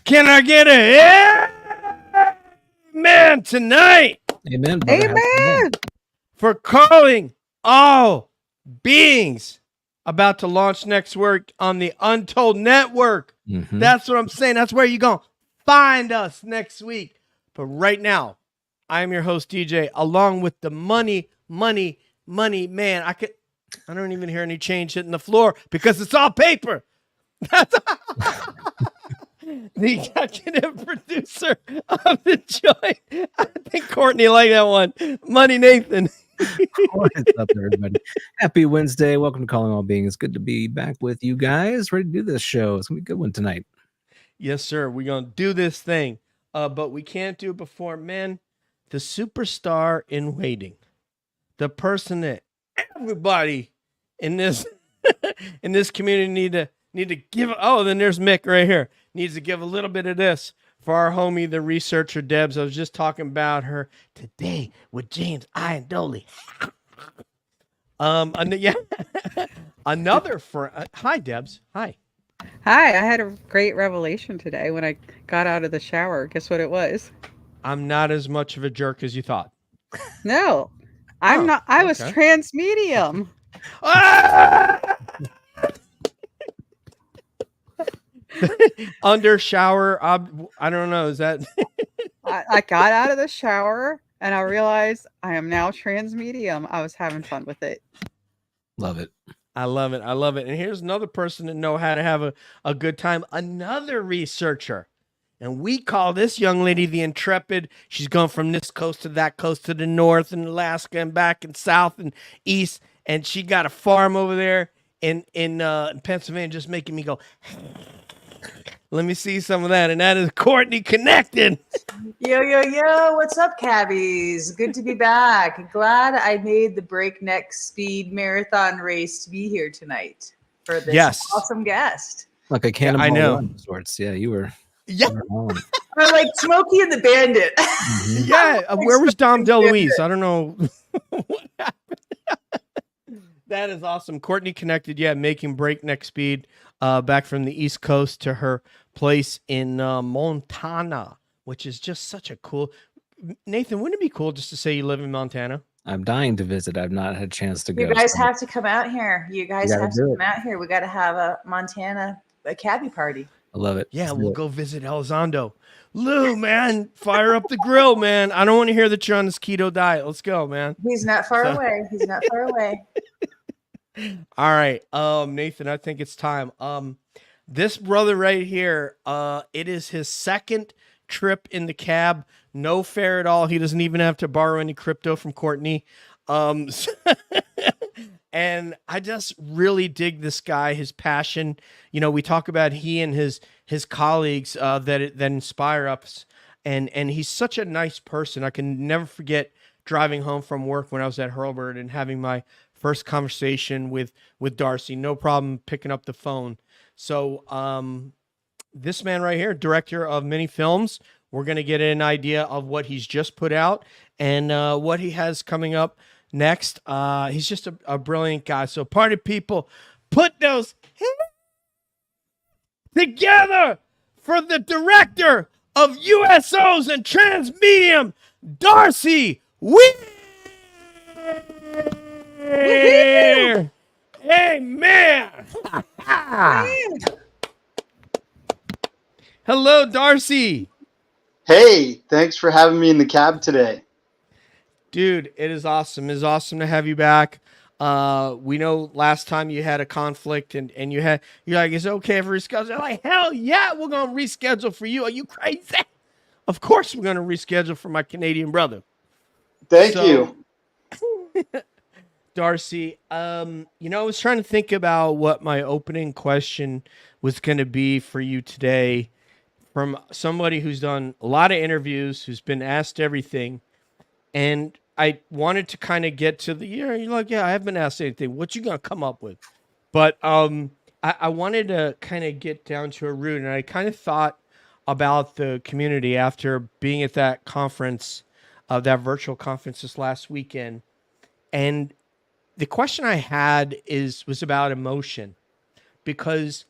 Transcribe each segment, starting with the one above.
Can I get a amen tonight? Amen, brother. Amen. For calling all beings about to launch next week on the Untold Network. Mm-hmm. That's what I'm saying. That's where you're going to find us next week. But right now, I'm your host, DJ, along with the money man. I don't even hear any change hitting the floor because it's all paper. The executive producer of the joint. I think Courtney liked that one. Money Nathan. What's up, everybody? Happy Wednesday. Welcome to Calling All Beings. Good to be back with you guys. Ready to do this show. It's going to be a good one tonight. Yes, sir. We're going to do this thing. But we can't do it before, man, the superstar in waiting. The person that everybody in this in this community need to give. Oh, then there's Mick right here. Needs to give a little bit of this for our homie, the researcher Debs. I was just talking about her today with James Ian Doley. Yeah, another friend. Hi, Debs. Hi. Hi, I had a great revelation today when I got out of the shower. Guess what it was? I'm not as much of a jerk as you thought. No, I'm not. I was okay. Transmedium. Under shower. I don't know. Is that? I got out of the shower and I realized I am now Transmedium. I was having fun with it. Love it. I love it. I love it. And here's another person that know how to have a good time. Another researcher. And we call this young lady the Intrepid. She's gone from this coast to that coast to the north and Alaska and back and south and east. And she got a farm over there in Pennsylvania, just making me go, let me see some of that. And that is Courtney Connected. Yo, what's up, cabbies? Good to be back. Glad I made the breakneck speed marathon race to be here tonight for this awesome guest. Like a cannonball I know. Run of sorts. Yeah, you were. Yeah. I'm like Smokey and the Bandit. Mm-hmm. Yeah. Where was Dom DeLuise? I don't know what happened. That is awesome. Courtney Connected. Yeah. Making breakneck speed back from the East Coast to her place in Montana, which is just such a cool. Nathan, wouldn't it be cool just to say you live in Montana? I'm dying to visit. I've not had a chance to go. You guys have to come out here. You guys have to come out here. We got to have a Montana cabbie party. I love it. Yeah, we'll go visit Elizondo. Lou, man, fire up the grill, man. I don't want to hear that you're on this keto diet. Let's go, man. He's not far away. He's not far away. All right, Nathan, I think it's time. This brother right here, it is his second trip in the cab. No fare at all. He doesn't even have to borrow any crypto from Courtney. And I just really dig this guy, his passion. You know, we talk about he and his colleagues that inspire us. And he's such a nice person. I can never forget driving home from work when I was at Hurlburt and having my first conversation with Darcy. No problem picking up the phone. So this man right here, director of many films, we're going to get an idea of what he's just put out and what he has coming up next. He's just a brilliant guy. So party people, put those together for the director of USOs and Transmedium, Darcy Weir. Amen. Hello, Darcy. Hey, thanks for having me in the cab today. Dude, it is awesome. It's awesome to have you back. We know last time you had a conflict and you're like, is it okay if we reschedule? I'm like, hell yeah, we're going to reschedule for you. Are you crazy? Of course we're going to reschedule for my Canadian brother. Thank you. Darcy, I was trying to think about what my opening question was going to be for you today from somebody who's done a lot of interviews, who's been asked everything. And I wanted to kind of get to you're like, yeah, I haven't been asked anything. What you going to come up with? But I wanted to kind of get down to a root. And I kind of thought about the community after being at that conference, that virtual conference this last weekend. And the question I had was about emotion, because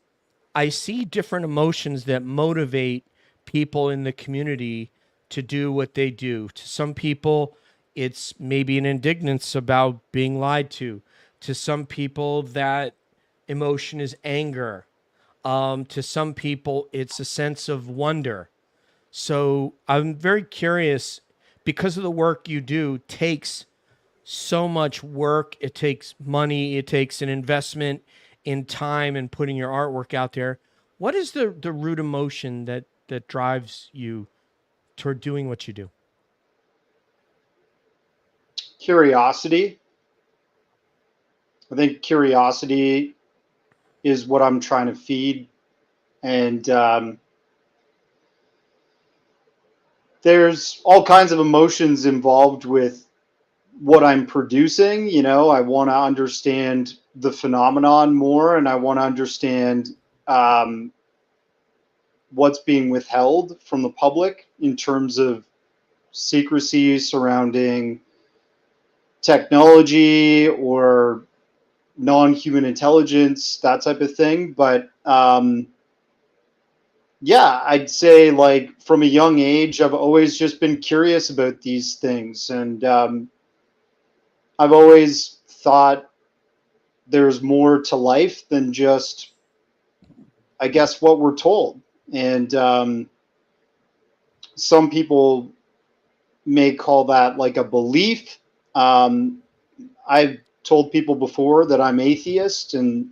I see different emotions that motivate people in the community to do what they do. To some people, it's maybe an indignance about being lied to. To some people, that emotion is anger. To some people, it's a sense of wonder. So I'm very curious, because of the work you do takes so much work. It takes money. It takes an investment in time and putting your artwork out there. What is the root emotion that drives you toward doing what you do? Curiosity. I think curiosity is what I'm trying to feed. And there's all kinds of emotions involved with what I'm producing. You know, I want to understand the phenomenon more, and I want to understand what's being withheld from the public in terms of secrecy surrounding technology or non-human intelligence, that type of thing. But yeah, I'd say, like, from a young age, I've always just been curious about these things. And I've always thought there's more to life than just, I guess, what we're told. And some people may call that like a belief. I've told people before that I'm atheist, and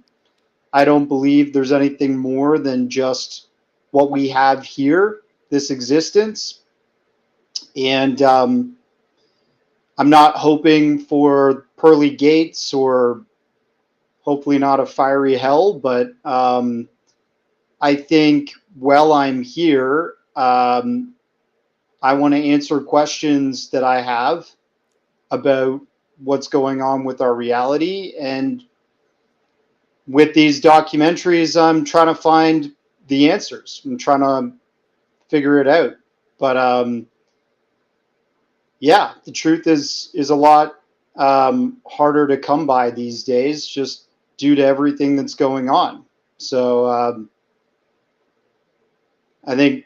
I don't believe there's anything more than just what we have here, this existence. And I'm not hoping for pearly gates, or hopefully not a fiery hell, but I think while I'm here, I want to answer questions that I have about what's going on with our reality. And with these documentaries, I'm trying to find the answers. I'm trying to figure it out. But yeah, the truth is a lot harder to come by these days, just due to everything that's going on. So I think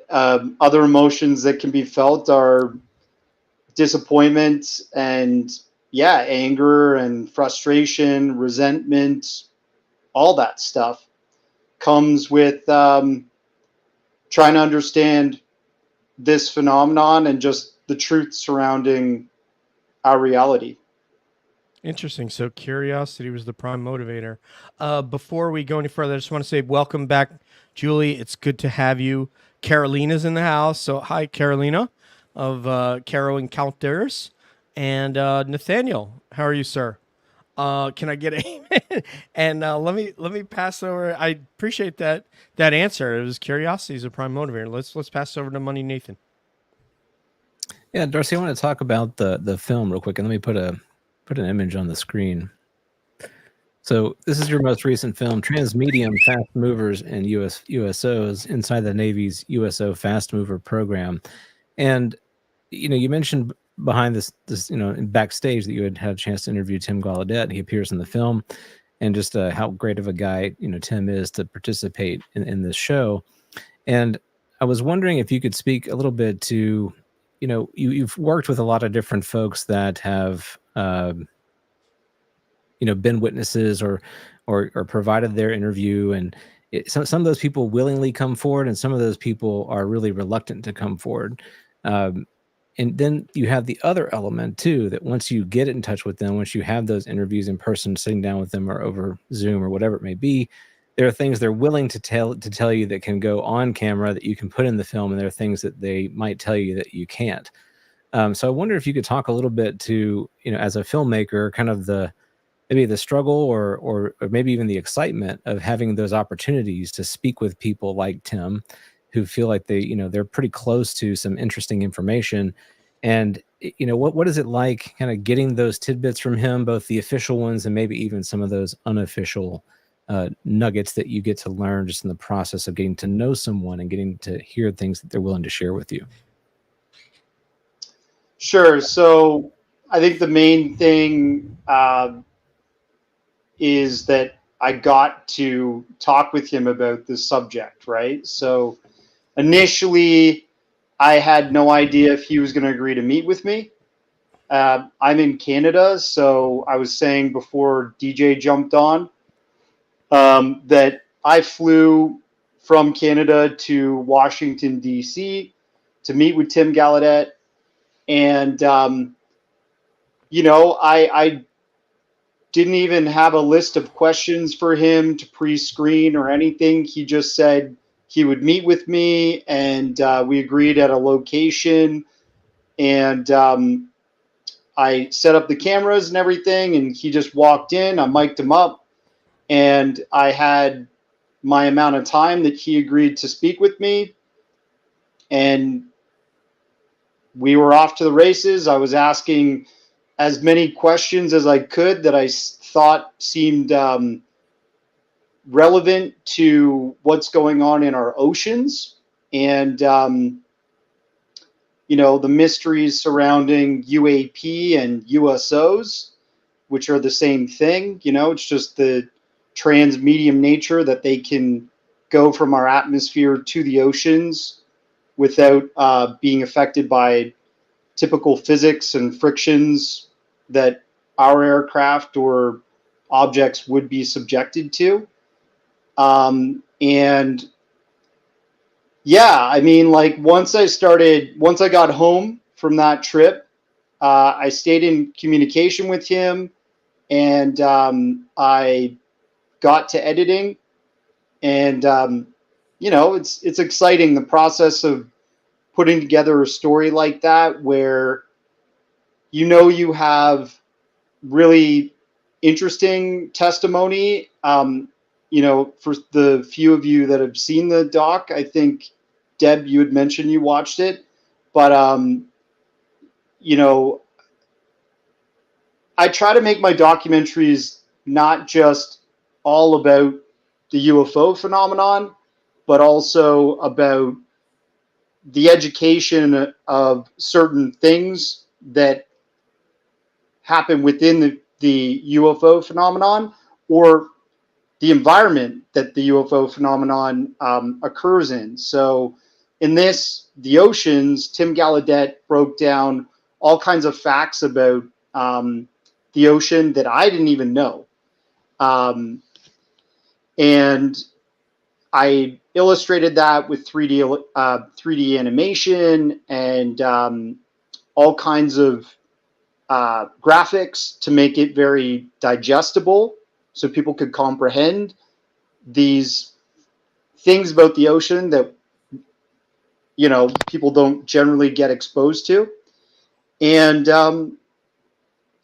other emotions that can be felt are disappointment and, yeah, anger and frustration, resentment, all that stuff comes with trying to understand this phenomenon and just the truth surrounding our reality. Interesting. So curiosity was the prime motivator. Before we go any further, I just want to say welcome back, Julie. It's good to have you. Carolina's in the house. So hi, Carolina of Caro Encounters. And Nathaniel, how are you, sir? Can I get a and let me pass over. I appreciate that answer. It was curiosity is a prime motivator. Let's pass over to Money Nathan. Yeah, Darcy, I want to talk about the film real quick, and let me put an image on the screen. So this is your most recent film, Transmedium, Fastmovers and USOs, inside the Navy's USO Fast Mover program. And you mentioned behind this backstage that you had a chance to interview Tim Gallaudet. He appears in the film, and just how great of a guy Tim is to participate in this show. And I was wondering if you could speak a little bit to, you've worked with a lot of different folks that have been witnesses or provided their interview, and some of those people willingly come forward, and some of those people are really reluctant to come forward. And then you have the other element too, that once you get in touch with them, once you have those interviews in person, sitting down with them or over Zoom or whatever it may be, there are things they're willing to tell you that can go on camera that you can put in the film, and there are things that they might tell you that you can't. So I wonder if you could talk a little bit to, as a filmmaker, kind of maybe the struggle or maybe even the excitement of having those opportunities to speak with people like Tim, who feel like they're pretty close to some interesting information. And, what is it like kind of getting those tidbits from him, both the official ones and maybe even some of those unofficial nuggets that you get to learn just in the process of getting to know someone and getting to hear things that they're willing to share with you? Sure. So I think the main thing is that I got to talk with him about this subject, right? So initially, I had no idea if he was going to agree to meet with me. I'm in Canada, so I was saying before DJ jumped on that I flew from Canada to Washington, D.C. to meet with Tim Gallaudet. And, I didn't even have a list of questions for him to pre-screen or anything. He just said he would meet with me, and we agreed at a location. And I set up the cameras and everything, and he just walked in. I mic'd him up, and I had my amount of time that he agreed to speak with me. And we were off to the races. I was asking as many questions as I could that I thought seemed relevant to what's going on in our oceans, and the mysteries surrounding UAP and USOs, which are the same thing. It's just the transmedium nature that they can go from our atmosphere to the oceans without being affected by typical physics and frictions that our aircraft or objects would be subjected to. And yeah, I mean, like once I got home from that trip, I stayed in communication with him, and I got to editing, and it's exciting, the process of putting together a story like that, where you have really interesting testimony. For the few of you that have seen the doc, I think, Deb, you had mentioned you watched it, but I try to make my documentaries not just all about the UFO phenomenon, but also about the education of certain things that happen within the UFO phenomenon, or the environment that the UFO phenomenon occurs in. So in this, the oceans, Tim Gallaudet broke down all kinds of facts about the ocean that I didn't even know. And I illustrated that with 3D animation and all kinds of graphics to make it very digestible, so people could comprehend these things about the ocean that people don't generally get exposed to. And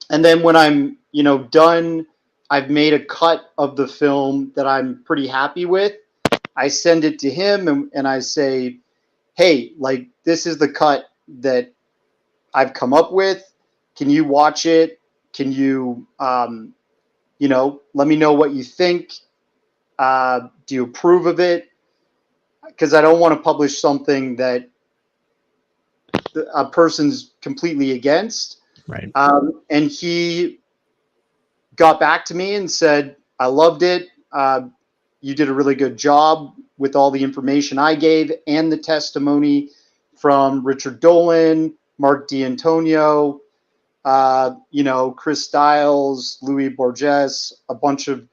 then when I'm done, I've made a cut of the film that I'm pretty happy with. I send it to him, and I say, hey, like, this is the cut that I've come up with. Can you watch it? Can you let me know what you think. Do you approve of it? Because I don't want to publish something that a person's completely against. Right. And he got back to me and said, I loved it. You did a really good job with all the information I gave and the testimony from Richard Dolan, Mark D'Antonio, Chris Stiles, Louis Borges, a bunch of,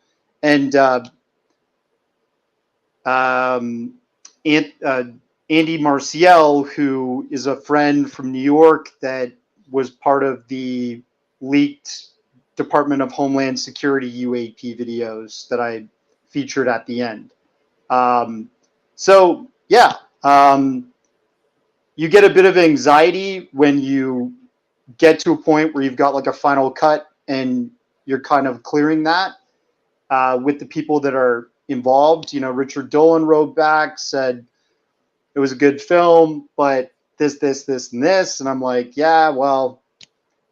and Andy Marcial, who is a friend from New York that was part of the leaked Department of Homeland Security UAP videos that I featured at the end. You get a bit of anxiety when you get to a point where you've got like a final cut and you're kind of clearing that with the people that are involved. Richard Dolan wrote back, said it was a good film, but this, and this. And I'm like, yeah, well,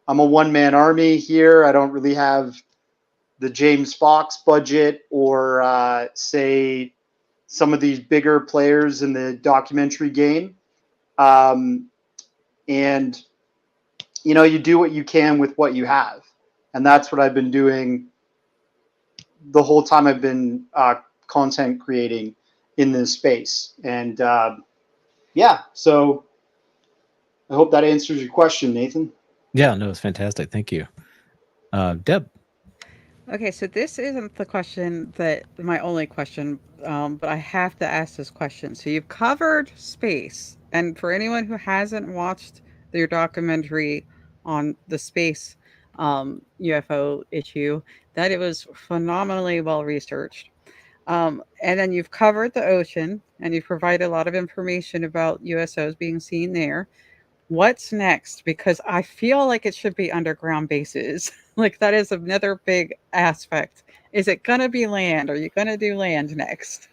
I'm a one-man army here. I don't really have the James Fox budget or say some of these bigger players in the documentary game. And you do what you can with what you have. And that's what I've been doing the whole time I've been content creating in this space. And yeah, so I hope that answers your question, Nathan. Yeah, no, it's fantastic. Thank you. Deb. Okay, so this isn't the question that my only question, but I have to ask this question. So you've covered space, and for anyone who hasn't watched your documentary on the space UFO issue, that it was phenomenally well researched. And then you've covered the ocean, and you've provided a lot of information about USOs being seen there. What's next? Because I feel like it should be underground bases. Like that is another big aspect. Is it going to be land? Are you going to do land next?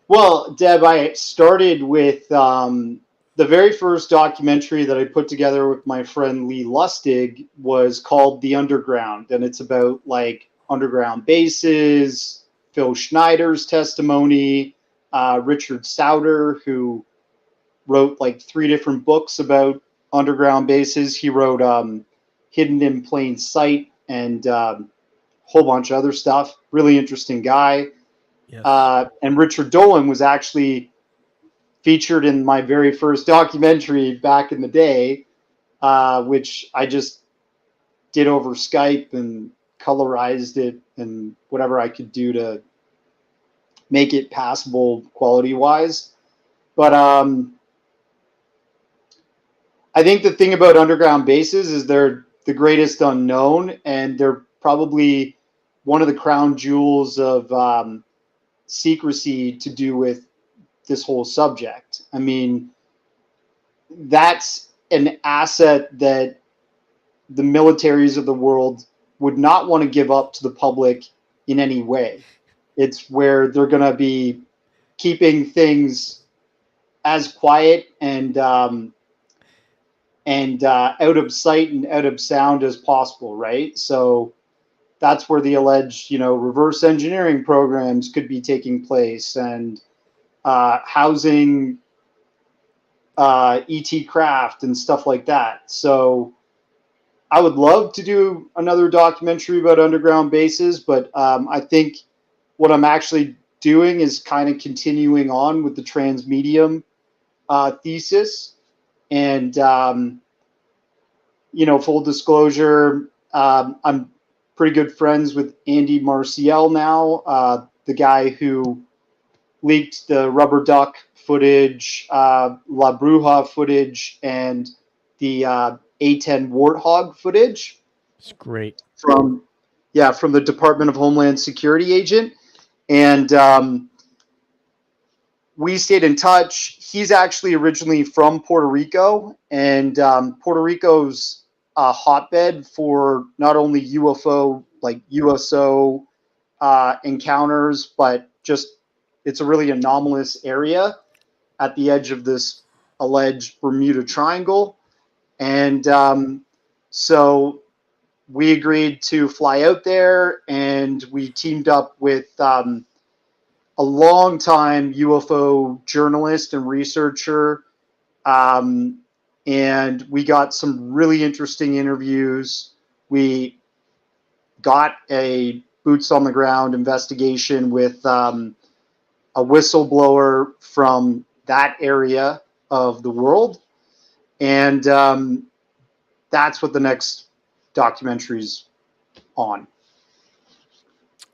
Well, Deb, I started with the very first documentary that I put together with my friend Lee Lustig was called The Underground, and it's about like underground bases, Phil Schneider's testimony, Richard Sauter, who wrote like 3 different books about underground bases. He wrote Hidden in Plain Sight and a whole bunch of other stuff. Really interesting guy. Yes. And Richard Dolan was actually featured in my very first documentary back in the day, which I just did over Skype and colorized it and whatever I could do to make it passable quality-wise. But I think the thing about underground bases is they're the greatest unknown, and they're probably one of the crown jewels of secrecy to do with this whole subject. I mean, that's an asset that the militaries of the world would not want to give up to the public in any way. It's where they're going to be keeping things as quiet and out of sight and out of sound as possible, right? So that's where the alleged, reverse engineering programs could be taking place, and housing ET craft and stuff like that. So I would love to do another documentary about underground bases, but I think what I'm actually doing is kind of continuing on with the Transmedium thesis. And, full disclosure, I'm pretty good friends with Andy Marciel now, the guy who leaked the rubber duck footage, La Bruja footage, and the A-10 warthog footage. It's great. From the Department of Homeland Security agent. And we stayed in touch. He's actually originally from Puerto Rico, and Puerto Rico's a hotbed for not only UFO, like USO encounters, but just it's a really anomalous area at the edge of this alleged Bermuda Triangle. And so we agreed to fly out there, and we teamed up with a longtime UFO journalist and researcher. And we got some really interesting interviews. We got a boots on the ground investigation with a whistleblower from that area of the world. And that's what the next documentary's on.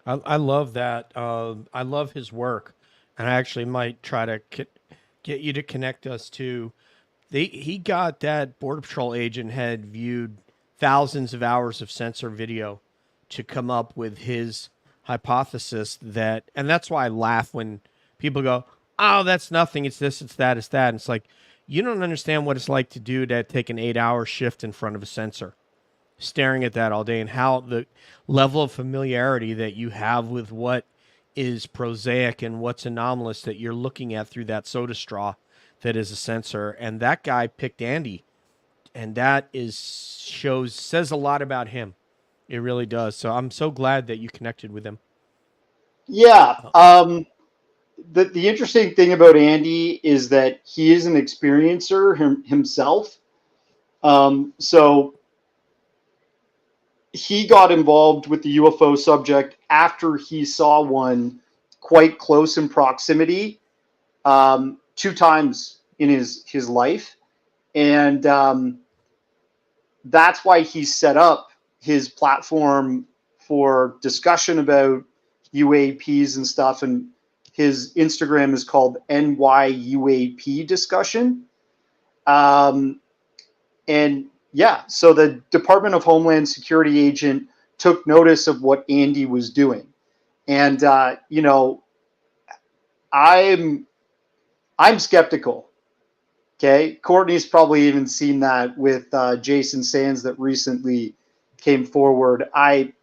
I love that. I love his work, and I actually might try to get you to connect us to. He got that Border Patrol agent had viewed thousands of hours of sensor video to come up with his hypothesis that, and that's why I laugh when people go, "Oh, that's nothing. It's this, it's that, it's that." And it's like, you don't understand what it's like to take an 8-hour shift in front of a sensor, staring at that all day, and how the level of familiarity that you have with what is prosaic and what's anomalous that you're looking at through that soda straw that is a sensor. And that guy picked Andy, and that says a lot about him. It really does. So I'm so glad that you connected with him. Yeah. The interesting thing about Andy is that he is an experiencer himself. So he got involved with the UFO subject after he saw one quite close in proximity 2 times in his life. And that's why he set up his platform for discussion about UAPs and stuff. And his Instagram is called NYUAP Discussion. And yeah, so the Department of Homeland Security agent took notice of what Andy was doing. And, you know, I'm skeptical. Okay. Courtney's probably even seen that with Jason Sands that recently came forward. I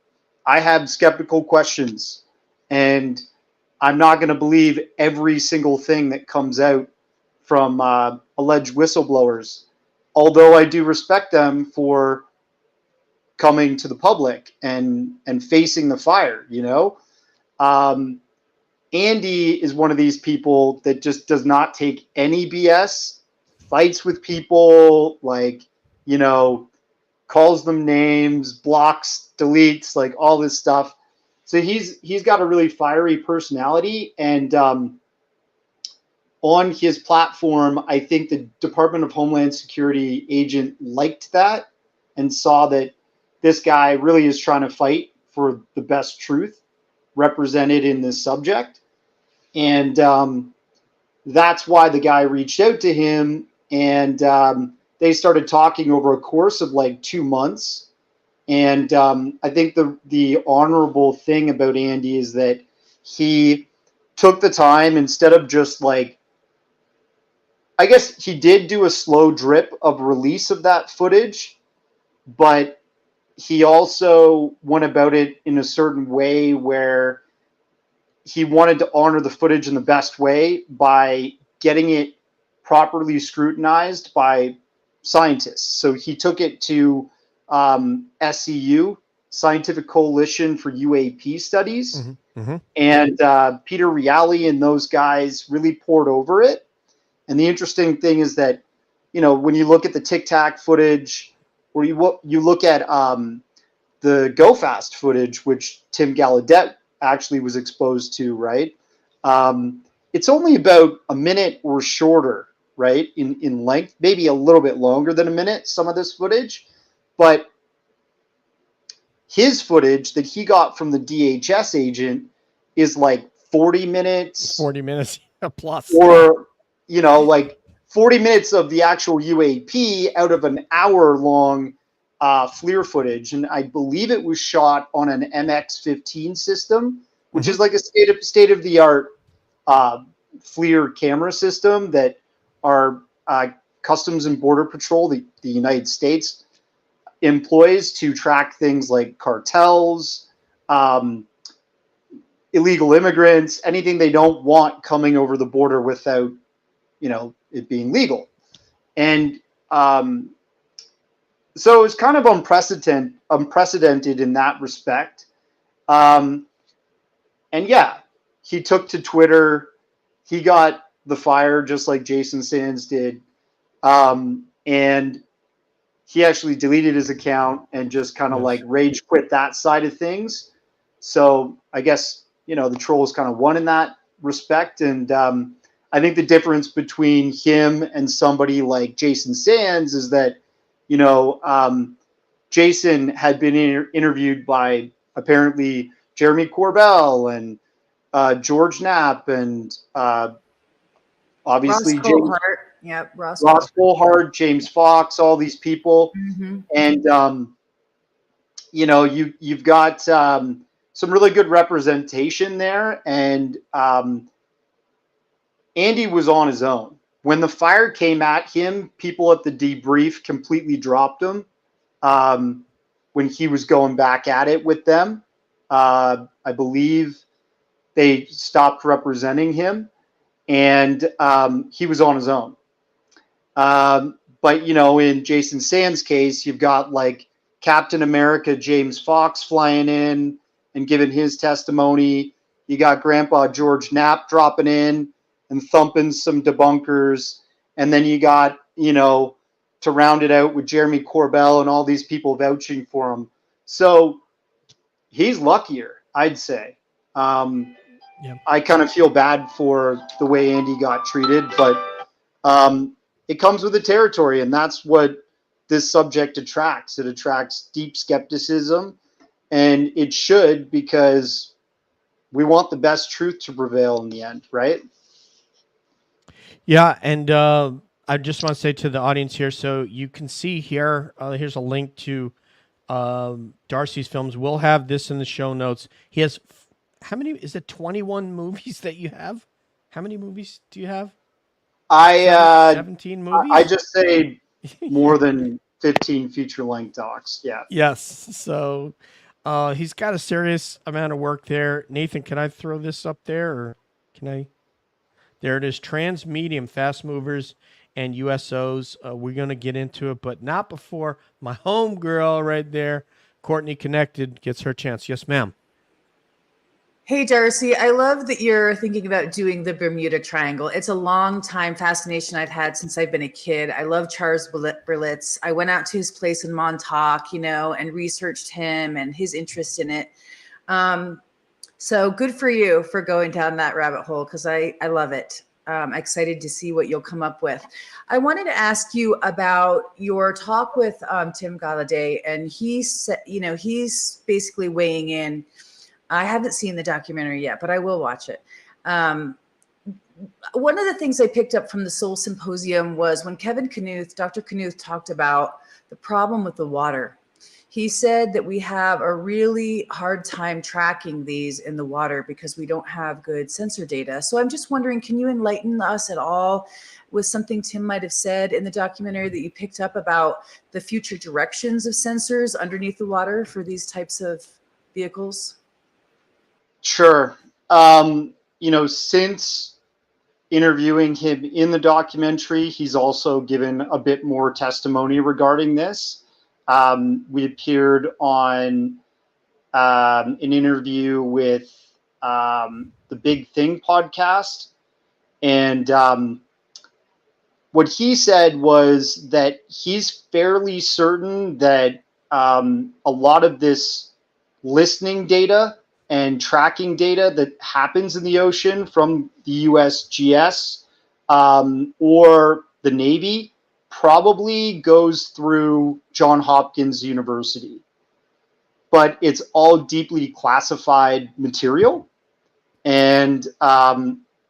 have skeptical questions, and I'm not going to believe every single thing that comes out from alleged whistleblowers, although I do respect them for coming to the public and facing the fire, you know. Andy is one of these people that just does not take any BS, fights with people, like, you know, calls them names, blocks, deletes, like all this stuff. So he's got a really fiery personality, and on his platform, I think the Department of Homeland Security agent liked that and saw that this guy really is trying to fight for the best truth represented in this subject. And that's why the guy reached out to him, and they started talking over a course of like 2 months. And I think the honorable thing about Andy is that he took the time, instead of just like, I guess he did do a slow drip of release of that footage, but he also went about it in a certain way where he wanted to honor the footage in the best way by getting it properly scrutinized by scientists. So he took it to SCU, Scientific Coalition for UAP Studies. Mm-hmm. Mm-hmm. And Peter Reale and those guys really poured over it. And the interesting thing is that, you know, when you look at the Tic Tac footage, or you look at the Go Fast footage, which Tim Gallaudet actually was exposed to, right? It's only about a minute or shorter, right, in length, maybe a little bit longer than a minute, some of this footage. But his footage that he got from the DHS agent is like 40 minutes. 40 minutes plus. Or, you know, like 40 minutes of the actual UAP out of an hour-long FLIR footage. And I believe it was shot on an MX-15 system, which is like a state-of-the-art FLIR camera system that our Customs and Border Patrol, the United States, employs to track things like cartels, illegal immigrants, anything they don't want coming over the border without, you know, it being legal. And so it's kind of unprecedented in that respect. And yeah, he took to Twitter. He got the fire just like Jason Sands did. And he actually deleted his account and just kind of like rage quit that side of things. So I guess, you know, the trolls kind of won in that respect. And I think the difference between him and somebody like Jason Sands is that, you know, Jason had been interviewed by apparently Jeremy Corbell and George Knapp and obviously Ross Coulthart. Yep, Ross Coulthart, James Fox, all these people. Mm-hmm. And, you know, you've got some really good representation there. And Andy was on his own. When the fire came at him, people at the debrief completely dropped him when he was going back at it with them. I believe they stopped representing him, and he was on his own. But, you know, in Jason Sands' case, you've got like Captain America James Fox flying in and giving his testimony. You got Grandpa George Knapp dropping in and thumping some debunkers. And then you got, you know, to round it out with Jeremy Corbell and all these people vouching for him. So he's luckier, I'd say. I kind of feel bad for the way Andy got treated, but it comes with the territory, and that's what this subject attracts. It attracts deep skepticism, and it should, because we want the best truth to prevail in the end, right? Yeah, and I just want to say to the audience here, so you can see here, here's a link to Darcy's films. We'll have this in the show notes. He has, how many, is it 21 movies that you have? How many movies do you have? 17 movies? I just say more than 15 feature-length docs, yeah. Yes, so he's got a serious amount of work there. Nathan, can I throw this up there, or can I? There it is, Transmedium, Fastmovers and USOs. We're going to get into it, but not before my homegirl right there, Courtney Connected, gets her chance. Yes, ma'am. Hey, Darcy, I love that you're thinking about doing the Bermuda Triangle. It's a long time fascination I've had since I've been a kid. I love Charles Berlitz. I went out to his place in Montauk, and researched him and his interest in it. So good for you for going down that rabbit hole, because I love it. I'm excited to see what you'll come up with. I wanted to ask you about your talk with Tim Galladay, and he said, he's basically weighing in. I haven't seen the documentary yet, but I will watch it. One of the things I picked up from the Soul Symposium was when Kevin Knuth, Dr. Knuth, talked about the problem with the water. He said that we have a really hard time tracking these in the water because we don't have good sensor data. So I'm just wondering, can you enlighten us at all with something Tim might have said in the documentary that you picked up about the future directions of sensors underneath the water for these types of vehicles? Sure. Since interviewing him in the documentary, he's also given a bit more testimony regarding this. We appeared on an interview with the Big Thing podcast, and what he said was that he's fairly certain that a lot of this listening data and tracking data that happens in the ocean from the USGS or the Navy probably goes through Johns Hopkins University. But it's all deeply classified material. And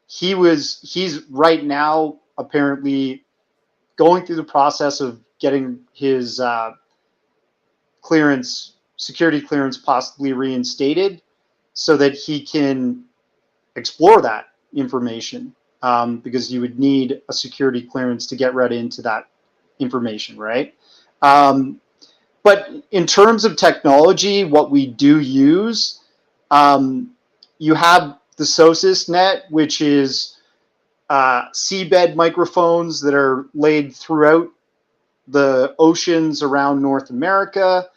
he's right now apparently going through the process of getting his security clearance possibly reinstated, so that he can explore that information, because you would need a security clearance to get right into that information, right? But in terms of technology, what we do use, you have the SOSIS net, which is seabed microphones that are laid throughout the oceans around North America,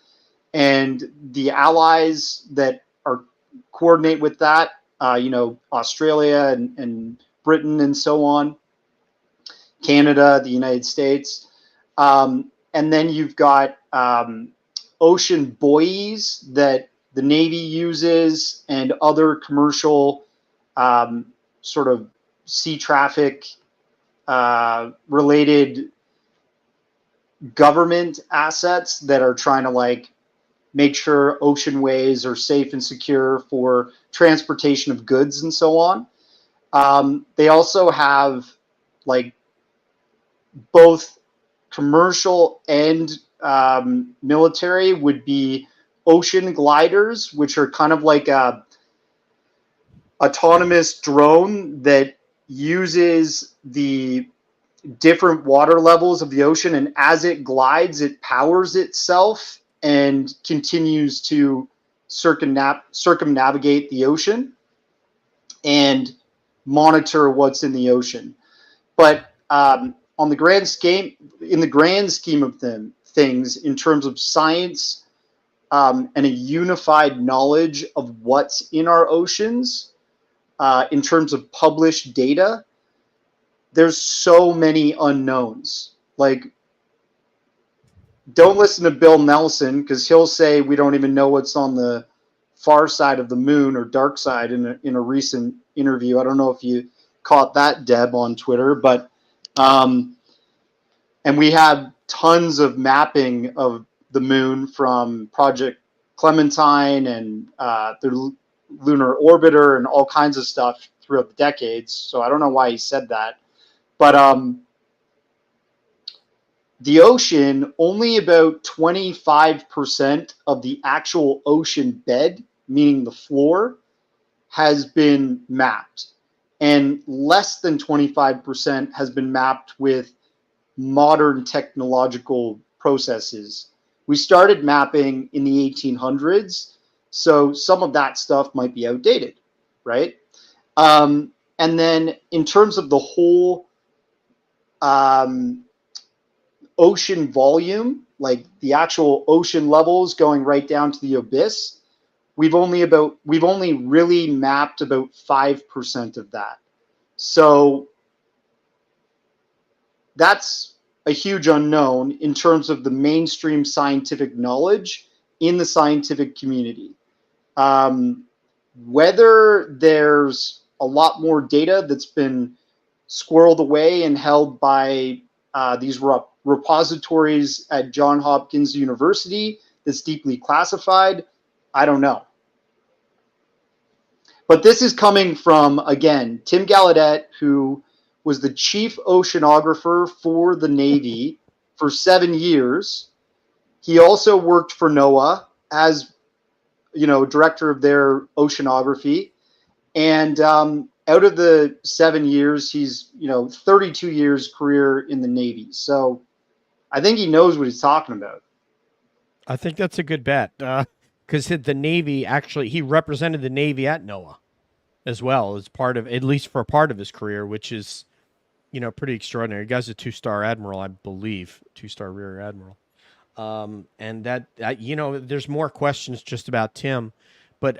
and the allies that coordinate with that, Australia and Britain and so on, Canada, the United States. And then you've got ocean buoys that the Navy uses, and other commercial sort of sea traffic related government assets that are trying to make sure ocean ways are safe and secure for transportation of goods and so on. They also have both commercial and military would be ocean gliders, which are kind of like a autonomous drone that uses the different water levels of the ocean, and as it glides, it powers itself and continues to circumnavigate the ocean and monitor what's in the ocean. But in the grand scheme of things, in terms of science and a unified knowledge of what's in our oceans, in terms of published data, there's so many unknowns. Don't listen to Bill Nelson, because he'll say we don't even know what's on the far side of the moon, or dark side, in a recent interview. I don't know if you caught that, Deb, on Twitter, but and we have tons of mapping of the moon from Project Clementine and the lunar orbiter and all kinds of stuff throughout the decades. So I don't know why he said that, but the ocean, only about 25% of the actual ocean bed, meaning the floor, has been mapped, and less than 25% has been mapped with modern technological processes. We started mapping in the 1800s, so some of that stuff might be outdated, right? And then in terms of the whole ocean volume, like the actual ocean levels going right down to the abyss, we've only really mapped about 5% of that. So that's a huge unknown in terms of the mainstream scientific knowledge in the scientific community. Whether there's a lot more data that's been squirreled away and held by these repositories at Johns Hopkins University that's deeply classified, I don't know. But this is coming from, again, Tim Gallaudet, who was the chief oceanographer for the Navy for 7 years. He also worked for NOAA as, director of their oceanography. And out of the 7 years, he's, 32 years career in the Navy. So I think he knows what he's talking about. I think that's a good bet. Because the Navy, actually, he represented the Navy at NOAA as well, as part of, at least for a part of his career, which is, pretty extraordinary. The guy's a 2-star admiral, I believe, 2-star rear admiral. And that, there's more questions just about Tim, but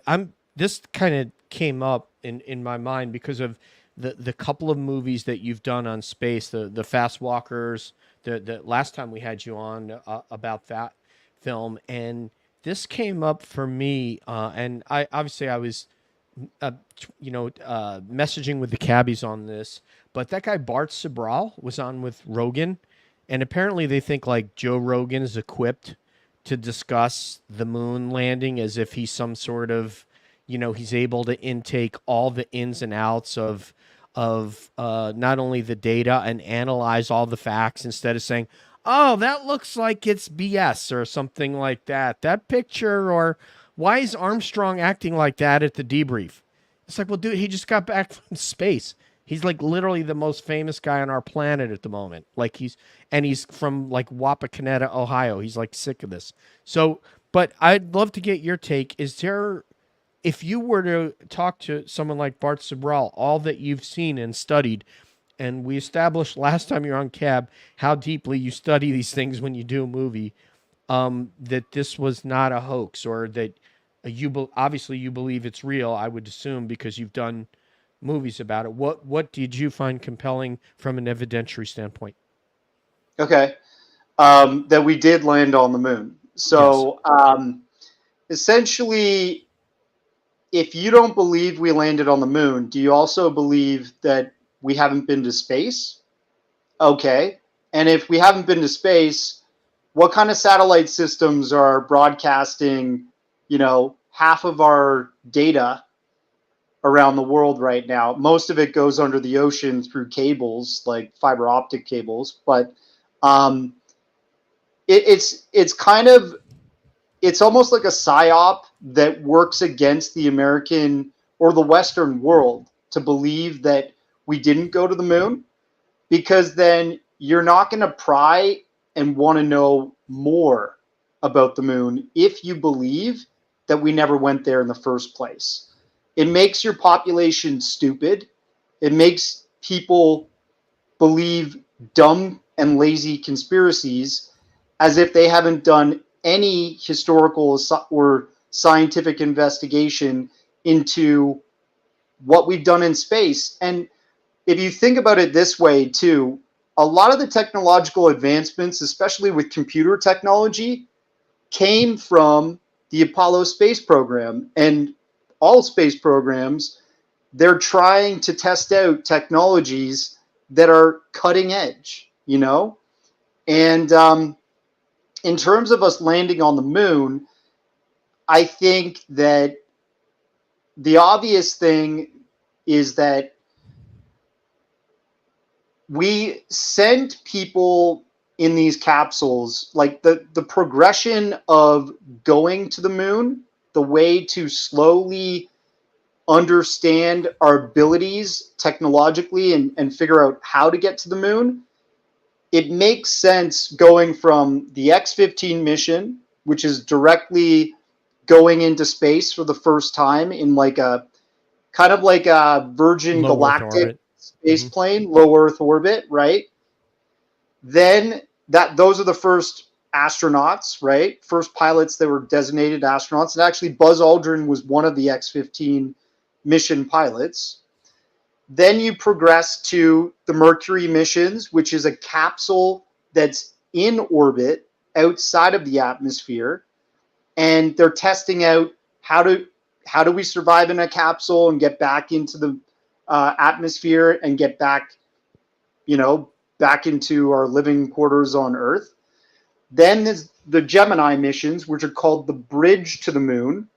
this kind of came up in my mind because of the couple of movies that you've done on space, the Fast Walkers, the last time we had you on about that film, and this came up for me, and I was messaging with the cabbies on this, but that guy Bart Sobral was on with Rogan, and apparently they think like Joe Rogan is equipped to discuss the moon landing as if he's some sort of, he's able to intake all the ins and outs of not only the data and analyze all the facts instead of saying, oh, that looks like it's BS or something like that. That picture, or why is Armstrong acting like that at the debrief? It's like, well, dude, he just got back from space. He's like literally the most famous guy on our planet at the moment. Like he's from like Wapakoneta, Ohio. He's like sick of this. So, but I'd love to get your take. Is there, if you were to talk to someone like Bart Sobral, all that you've seen and studied, and we established last time you're on Cab how deeply you study these things when you do a movie, that this was not a hoax, or that obviously you believe it's real, I would assume, because you've done movies about it. What did you find compelling from an evidentiary standpoint? Okay. That we did land on the moon. So essentially, if you don't believe we landed on the moon, do you also believe that we haven't been to space? Okay. And if we haven't been to space, what kind of satellite systems are broadcasting, half of our data around the world right now? Most of it goes under the ocean through cables, like fiber optic cables. But it's almost like a psyop that works against the American or the Western world to believe that we didn't go to the moon, because then you're not going to pry and want to know more about the moon if you believe that we never went there in the first place. It makes your population stupid. It makes people believe dumb and lazy conspiracies as if they haven't done any historical or scientific investigation into what we've done in space. And if you think about it this way too, a lot of the technological advancements, especially with computer technology, came from the Apollo space program. And all space programs, they're trying to test out technologies that are cutting edge, you know? And in terms of us landing on the moon, I think that the obvious thing is that we sent people in these capsules, like the progression of going to the moon, the way to slowly understand our abilities technologically and figure out how to get to the moon. It makes sense going from the X-15 mission, which is directly going into space for the first time in like a kind of like a Virgin Low Earth Galactic orbit. space plane, low Earth orbit, right? Then those are the first astronauts, right? First pilots that were designated astronauts. And actually Buzz Aldrin was one of the X-15 mission pilots. Then you progress to the Mercury missions, which is a capsule that's in orbit outside of the atmosphere. And they're testing out how do we survive in a capsule and get back into the atmosphere and get back, back into our living quarters on Earth. Then there's the Gemini missions, which are called the Bridge to the Moon,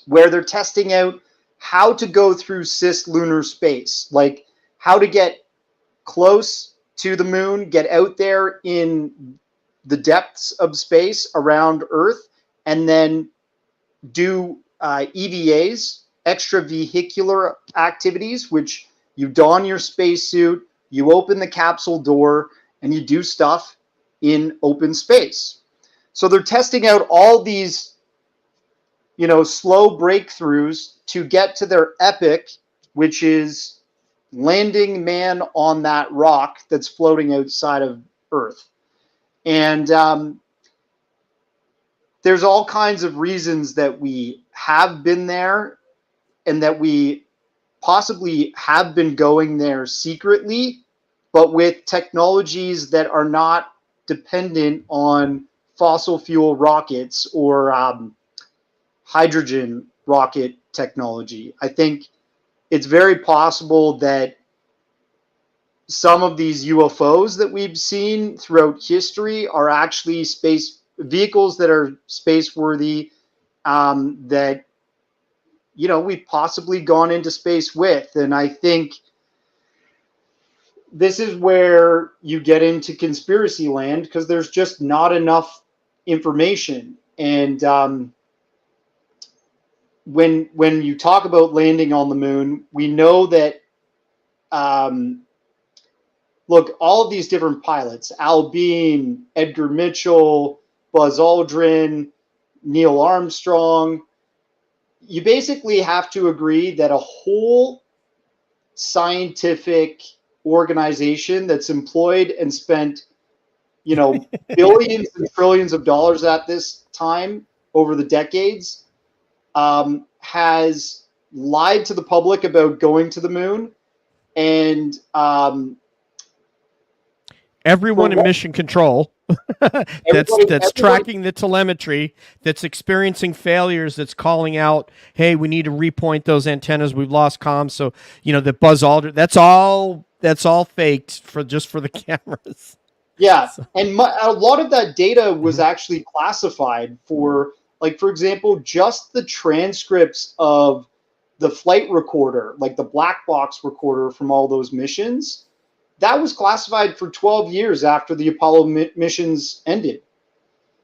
where they're testing out how to go through cislunar space, like how to get close to the moon, get out there in the depths of space around Earth, and then do EVAs, extravehicular activities, which you don your spacesuit, you open the capsule door, and you do stuff in open space. So they're testing out all these, slow breakthroughs to get to their epic, which is landing man on that rock that's floating outside of Earth. And there's all kinds of reasons that we have been there and that we possibly have been going there secretly, but with technologies that are not dependent on fossil fuel rockets or hydrogen rocket technology. I think it's very possible that some of these UFOs that we've seen throughout history are actually space vehicles that are space worthy, that we've possibly gone into space with. And I think this is where you get into conspiracy land, because there's just not enough information. And when you talk about landing on the moon, we know that look, all of these different pilots, Al Bean, Edgar Mitchell, Buzz Aldrin, Neil Armstrong, you basically have to agree that a whole scientific organization that's employed and spent, billions and trillions of dollars at this time over the decades, has lied to the public about going to the moon. And everyone in mission control that's tracking the telemetry, that's experiencing failures, that's calling out, hey, we need to repoint those antennas, we've lost comms. So that Buzz Aldrin, that's all faked for the cameras. Yeah. So. And a lot of that data was actually classified for, like, for example, just the transcripts of the flight recorder, like the black box recorder from all those missions. That was classified for 12 years after the Apollo missions ended.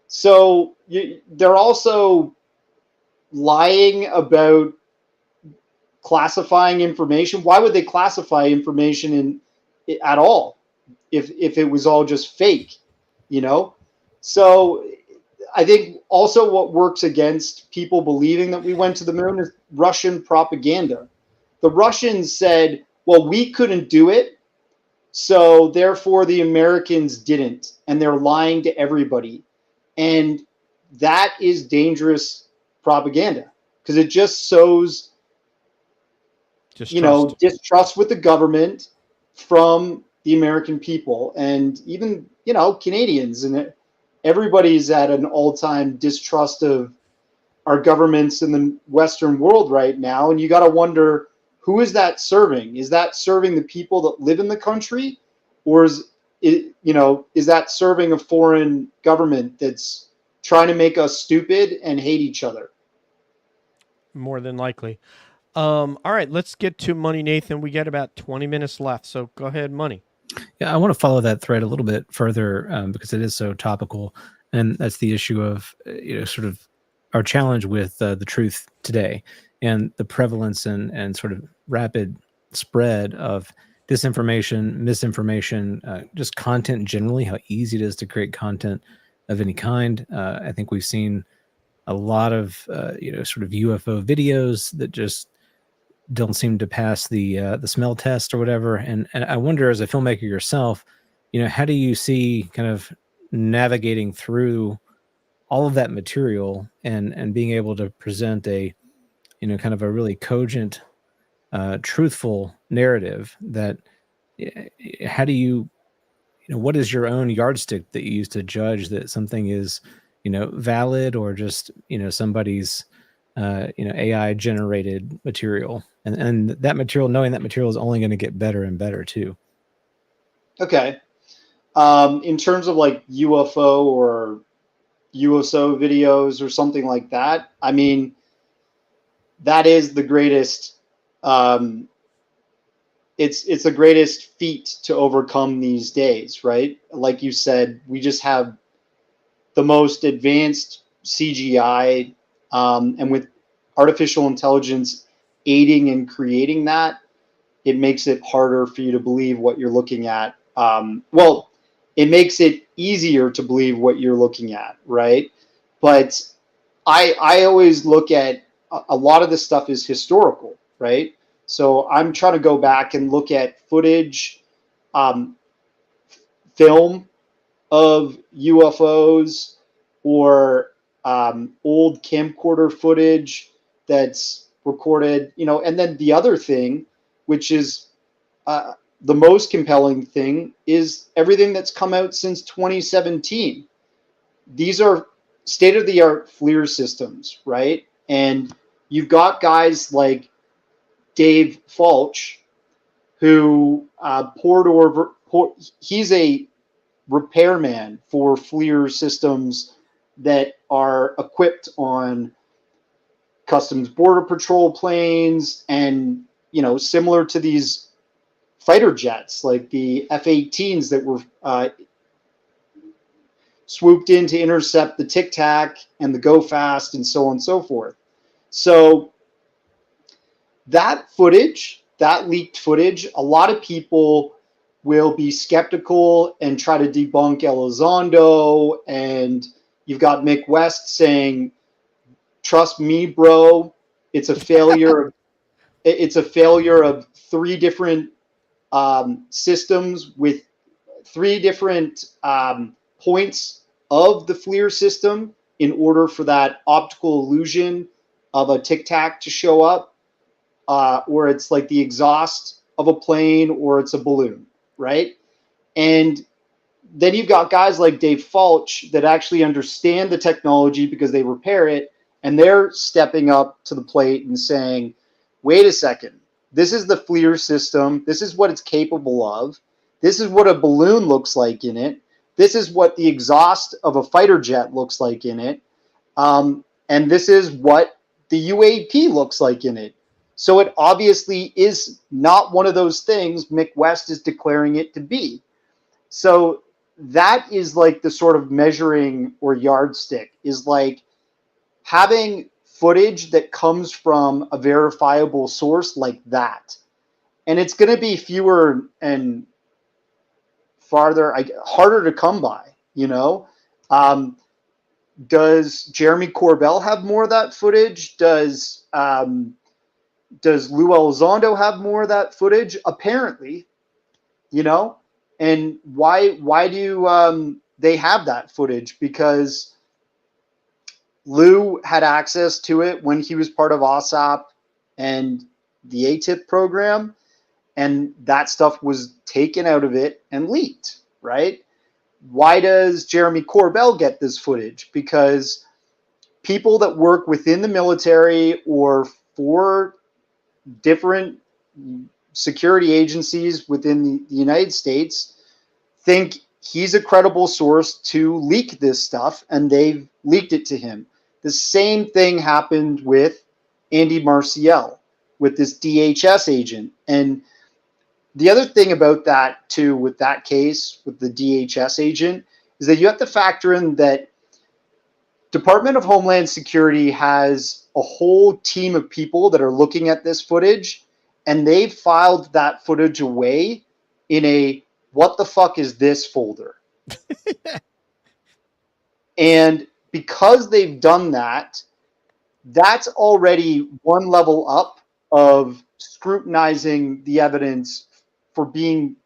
So they're also lying about classifying information. Why would they classify information at all if it was all just fake, So I think also what works against people believing that we went to the moon is Russian propaganda. The Russians said, well, we couldn't do it, so therefore the Americans didn't, and they're lying to everybody. And that is dangerous propaganda, because it just sows, distrust with the government from the American people, and even, Canadians, and everybody's at an all-time distrust of our governments in the Western world right now. And you got to wonder, who is that serving? Is that serving the people that live in the country, or is it, is that serving a foreign government that's trying to make us stupid and hate each other? More than likely. All right, let's get to Money, Nathan. We got about 20 minutes left, so go ahead, Money. Yeah, I want to follow that thread a little bit further because it is so topical, and that's the issue of sort of our challenge with the truth today and the prevalence and sort of rapid spread of disinformation, misinformation, just content generally. How easy it is to create content of any kind. I think we've seen a lot of sort of UFO videos that just don't seem to pass the smell test or whatever. And I wonder, as a filmmaker yourself, how do you see kind of navigating through all of that material and being able to present a kind of a really cogent, truthful narrative that how do you what is your own yardstick that you use to judge that something is valid or just somebody's AI generated material, and that material, knowing that material is only going to get better and better too. Okay. In terms of like UFO or USO videos or something like that, I mean, that is the greatest. It's the greatest feat to overcome these days, right? Like you said, we just have the most advanced CGI, and with artificial intelligence aiding in creating that, it makes it harder for you to believe what you're looking at. Well, it makes it easier to believe what you're looking at, right? But I always look at a lot of this stuff is historical, right? So I'm trying to go back and look at footage, film of UFOs, or old camcorder footage that's recorded, and then the other thing, which is the most compelling thing, is everything that's come out since 2017. These are state-of-the-art FLIR systems, right? And you've got guys like Dave Fulch, who he's a repairman for FLIR systems that are equipped on Customs Border Patrol planes, and similar to these fighter jets like the F-18s that were swooped in to intercept the Tic Tac and the Go Fast and so on and so forth. So that footage, that leaked footage, a lot of people will be skeptical and try to debunk Elizondo, and you've got Mick West saying, "Trust me, bro, it's a failure. It's a failure of three different systems with three different points of the FLIR system in order for that optical illusion of a Tic Tac to show up, or it's like the exhaust of a plane, or it's a balloon, right?" And then you've got guys like Dave Fulch that actually understand the technology because they repair it, and they're stepping up to the plate and saying, wait a second, this is the FLIR system. This is what it's capable of. This is what a balloon looks like in it. This is what the exhaust of a fighter jet looks like in it. And this is what the UAP looks like in it. So it obviously is not one of those things Mick West is declaring it to be. So that is like the sort of measuring or yardstick, is like having footage that comes from a verifiable source like that. And it's going to be fewer and harder to come by, Does Jeremy Corbell have more of that footage? Does Lou Elizondo have more of that footage? Apparently, And why do they have that footage? Because Lou had access to it when he was part of OSAP and the ATIP program, and that stuff was taken out of it and leaked, right? Why does Jeremy Corbell get this footage? Because people that work within the military or for different security agencies within the United States think he's a credible source to leak this stuff, and they've leaked it to him. The same thing happened with Andy Marciel, with this DHS agent. And the other thing about that, too, with that case, with the DHS agent, is that you have to factor in that Department of Homeland Security has a whole team of people that are looking at this footage, and they've filed that footage away in a "what the fuck is this" folder. And because they've done that, that's already one level up of scrutinizing the evidence for being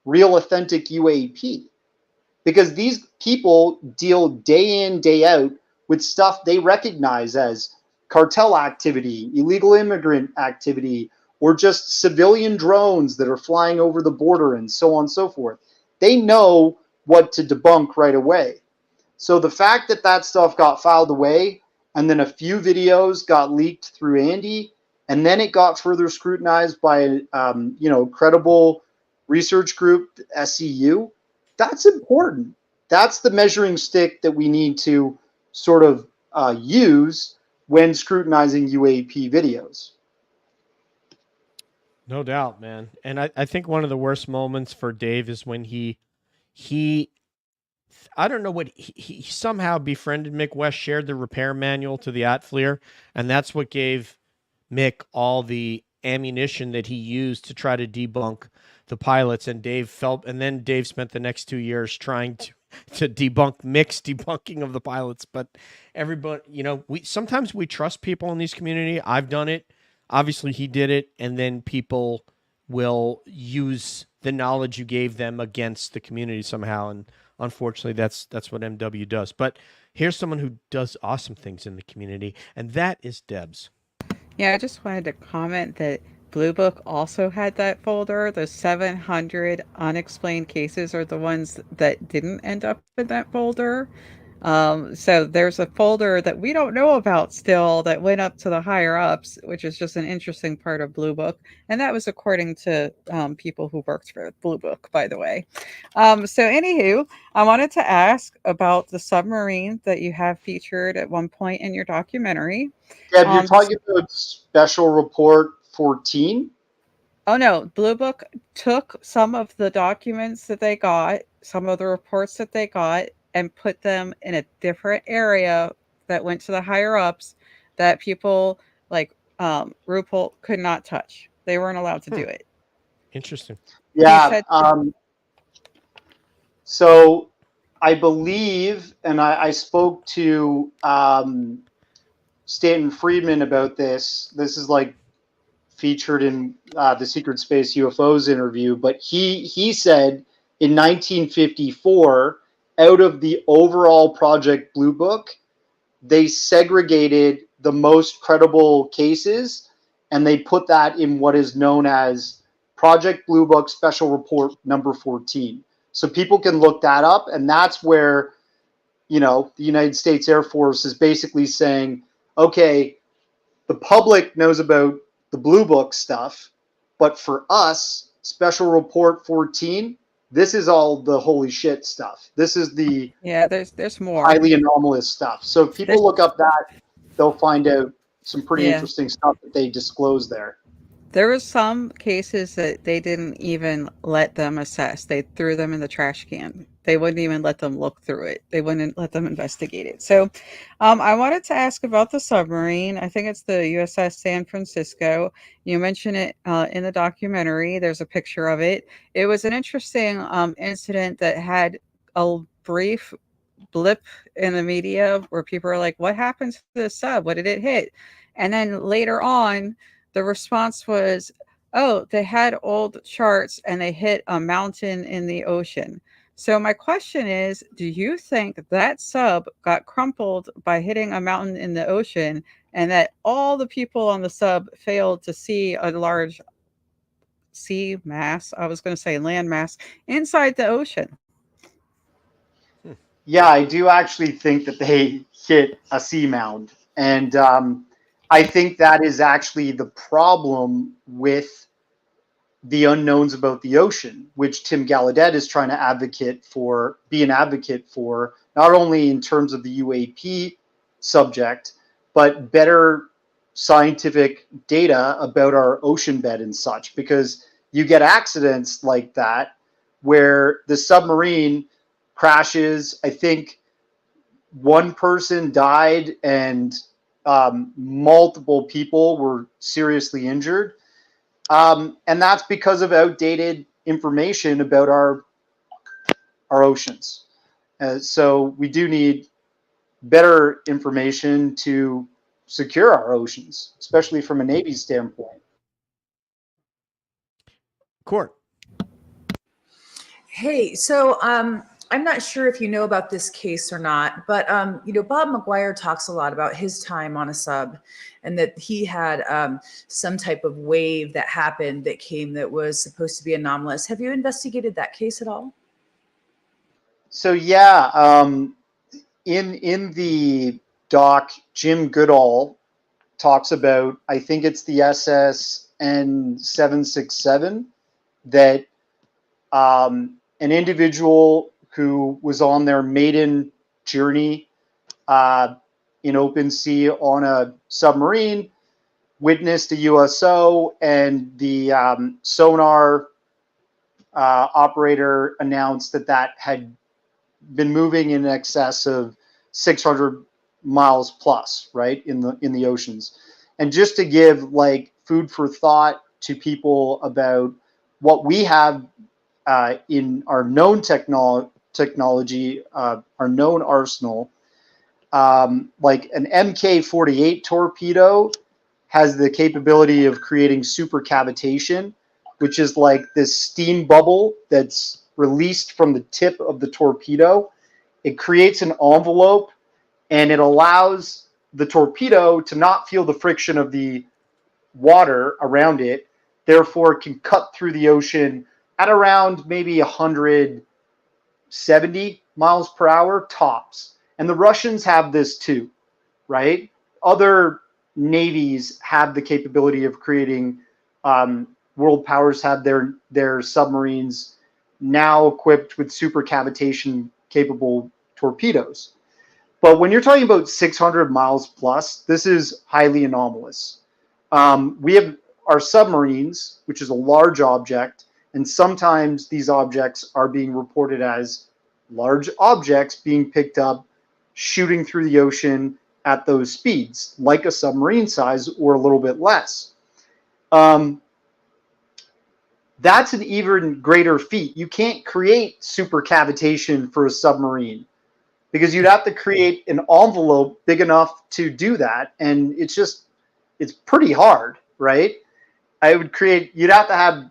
real, authentic UAP. Because these people deal day in, day out with stuff they recognize as cartel activity, illegal immigrant activity, or just civilian drones that are flying over the border and so on and so forth. They know what to debunk right away. So the fact that that stuff got filed away and then a few videos got leaked through Andy, and then it got further scrutinized by credible research group, SCU, that's important. That's the measuring stick that we need to sort of use when scrutinizing UAP videos. No doubt, man. And I think one of the worst moments for Dave is when he I don't know what he somehow befriended Mick West, shared the repair manual to the Atfleer, and that's what gave Mick all the ammunition that he used to try to debunk the pilots. And Dave spent the next 2 years trying to debunk Mick's debunking of the pilots. But everybody, sometimes we trust people in these community. I've done it. Obviously he did it, and then people will use the knowledge you gave them against the community somehow. And unfortunately, that's what MW does. But here's someone who does awesome things in the community, and that is Debs. Yeah, I just wanted to comment that Blue Book also had that folder. The 700 unexplained cases are the ones that didn't end up in that folder. So there's a folder that we don't know about still that went up to the higher ups, which is just an interesting part of Blue Book. And that was according to people who worked for Blue Book, by the way. So anywho, I wanted to ask about the submarine that you have featured at one point in your documentary. Yeah, you're talking about Special Report 14? Oh no, Blue Book took some of the documents that they got, some of the reports that they got, and put them in a different area that went to the higher ups that people like RuPaul could not touch. They weren't allowed to do it. Interesting. Yeah. So I believe, and I spoke to Stanton Friedman about this. This is like featured in the Secret Space UFOs interview, but he said in 1954, out of the overall Project Blue Book, they segregated the most credible cases, and they put that in what is known as Project Blue Book Special Report number 14. So people can look that up, and that's where, the United States Air Force is basically saying, okay, the public knows about the Blue Book stuff, but for us, Special Report 14, this is all the holy shit stuff. This is the there's more highly anomalous stuff. So if people look up that, they'll find out some pretty interesting stuff that they disclose there. There were some cases that they didn't even let them assess. They threw them in the trash can. They wouldn't even let them look through it. They wouldn't let them investigate it. So I wanted to ask about the submarine. I think it's the USS San Francisco. You mentioned it in the documentary. There's a picture of it. It was an interesting incident that had a brief blip in the media where people are like, what happened to the sub? What did it hit? And then later on, the response was, oh, they had old charts and they hit a mountain in the ocean. So my question is, do you think that sub got crumpled by hitting a mountain in the ocean, and that all the people on the sub failed to see a large sea mass, I was going to say land mass, inside the ocean? Yeah, I do actually think that they hit a seamound. And I think that is actually the problem with the unknowns about the ocean, which Tim Gallaudet is trying to be an advocate for, not only in terms of the UAP subject, but better scientific data about our ocean bed and such, because you get accidents like that where the submarine crashes. I think one person died and multiple people were seriously injured. And that's because of outdated information about our oceans. So we do need better information to secure our oceans, especially from a Navy standpoint. Court. Hey, so I'm not sure if you know about this case or not, but Bob McGuire talks a lot about his time on a sub, and that he had some type of wave that happened that came that was supposed to be anomalous. Have you investigated that case at all? So yeah, in the doc, Jim Goodall talks about, I think it's the SSN 767, that an individual who was on their maiden journey in open sea on a submarine witnessed a USO, and the sonar operator announced that had been moving in excess of 600 miles plus, right, in the oceans. And just to give like food for thought to people about what we have in our known technology, our known arsenal, like an MK-48 torpedo has the capability of creating supercavitation, which is like this steam bubble that's released from the tip of the torpedo. It creates an envelope, and it allows the torpedo to not feel the friction of the water around it. Therefore, it can cut through the ocean at around maybe 170 miles per hour tops. And the Russians have this too, right? Other navies have the capability of creating, world powers have their submarines now equipped with supercavitation capable torpedoes. But when you're talking about 600 miles plus, this is highly anomalous. We have our submarines, which is a large object, and sometimes these objects are being reported as large objects being picked up, shooting through the ocean at those speeds, like a submarine size or a little bit less. That's an even greater feat. You can't create supercavitation for a submarine because you'd have to create an envelope big enough to do that. And it's pretty hard, right? You'd have to have,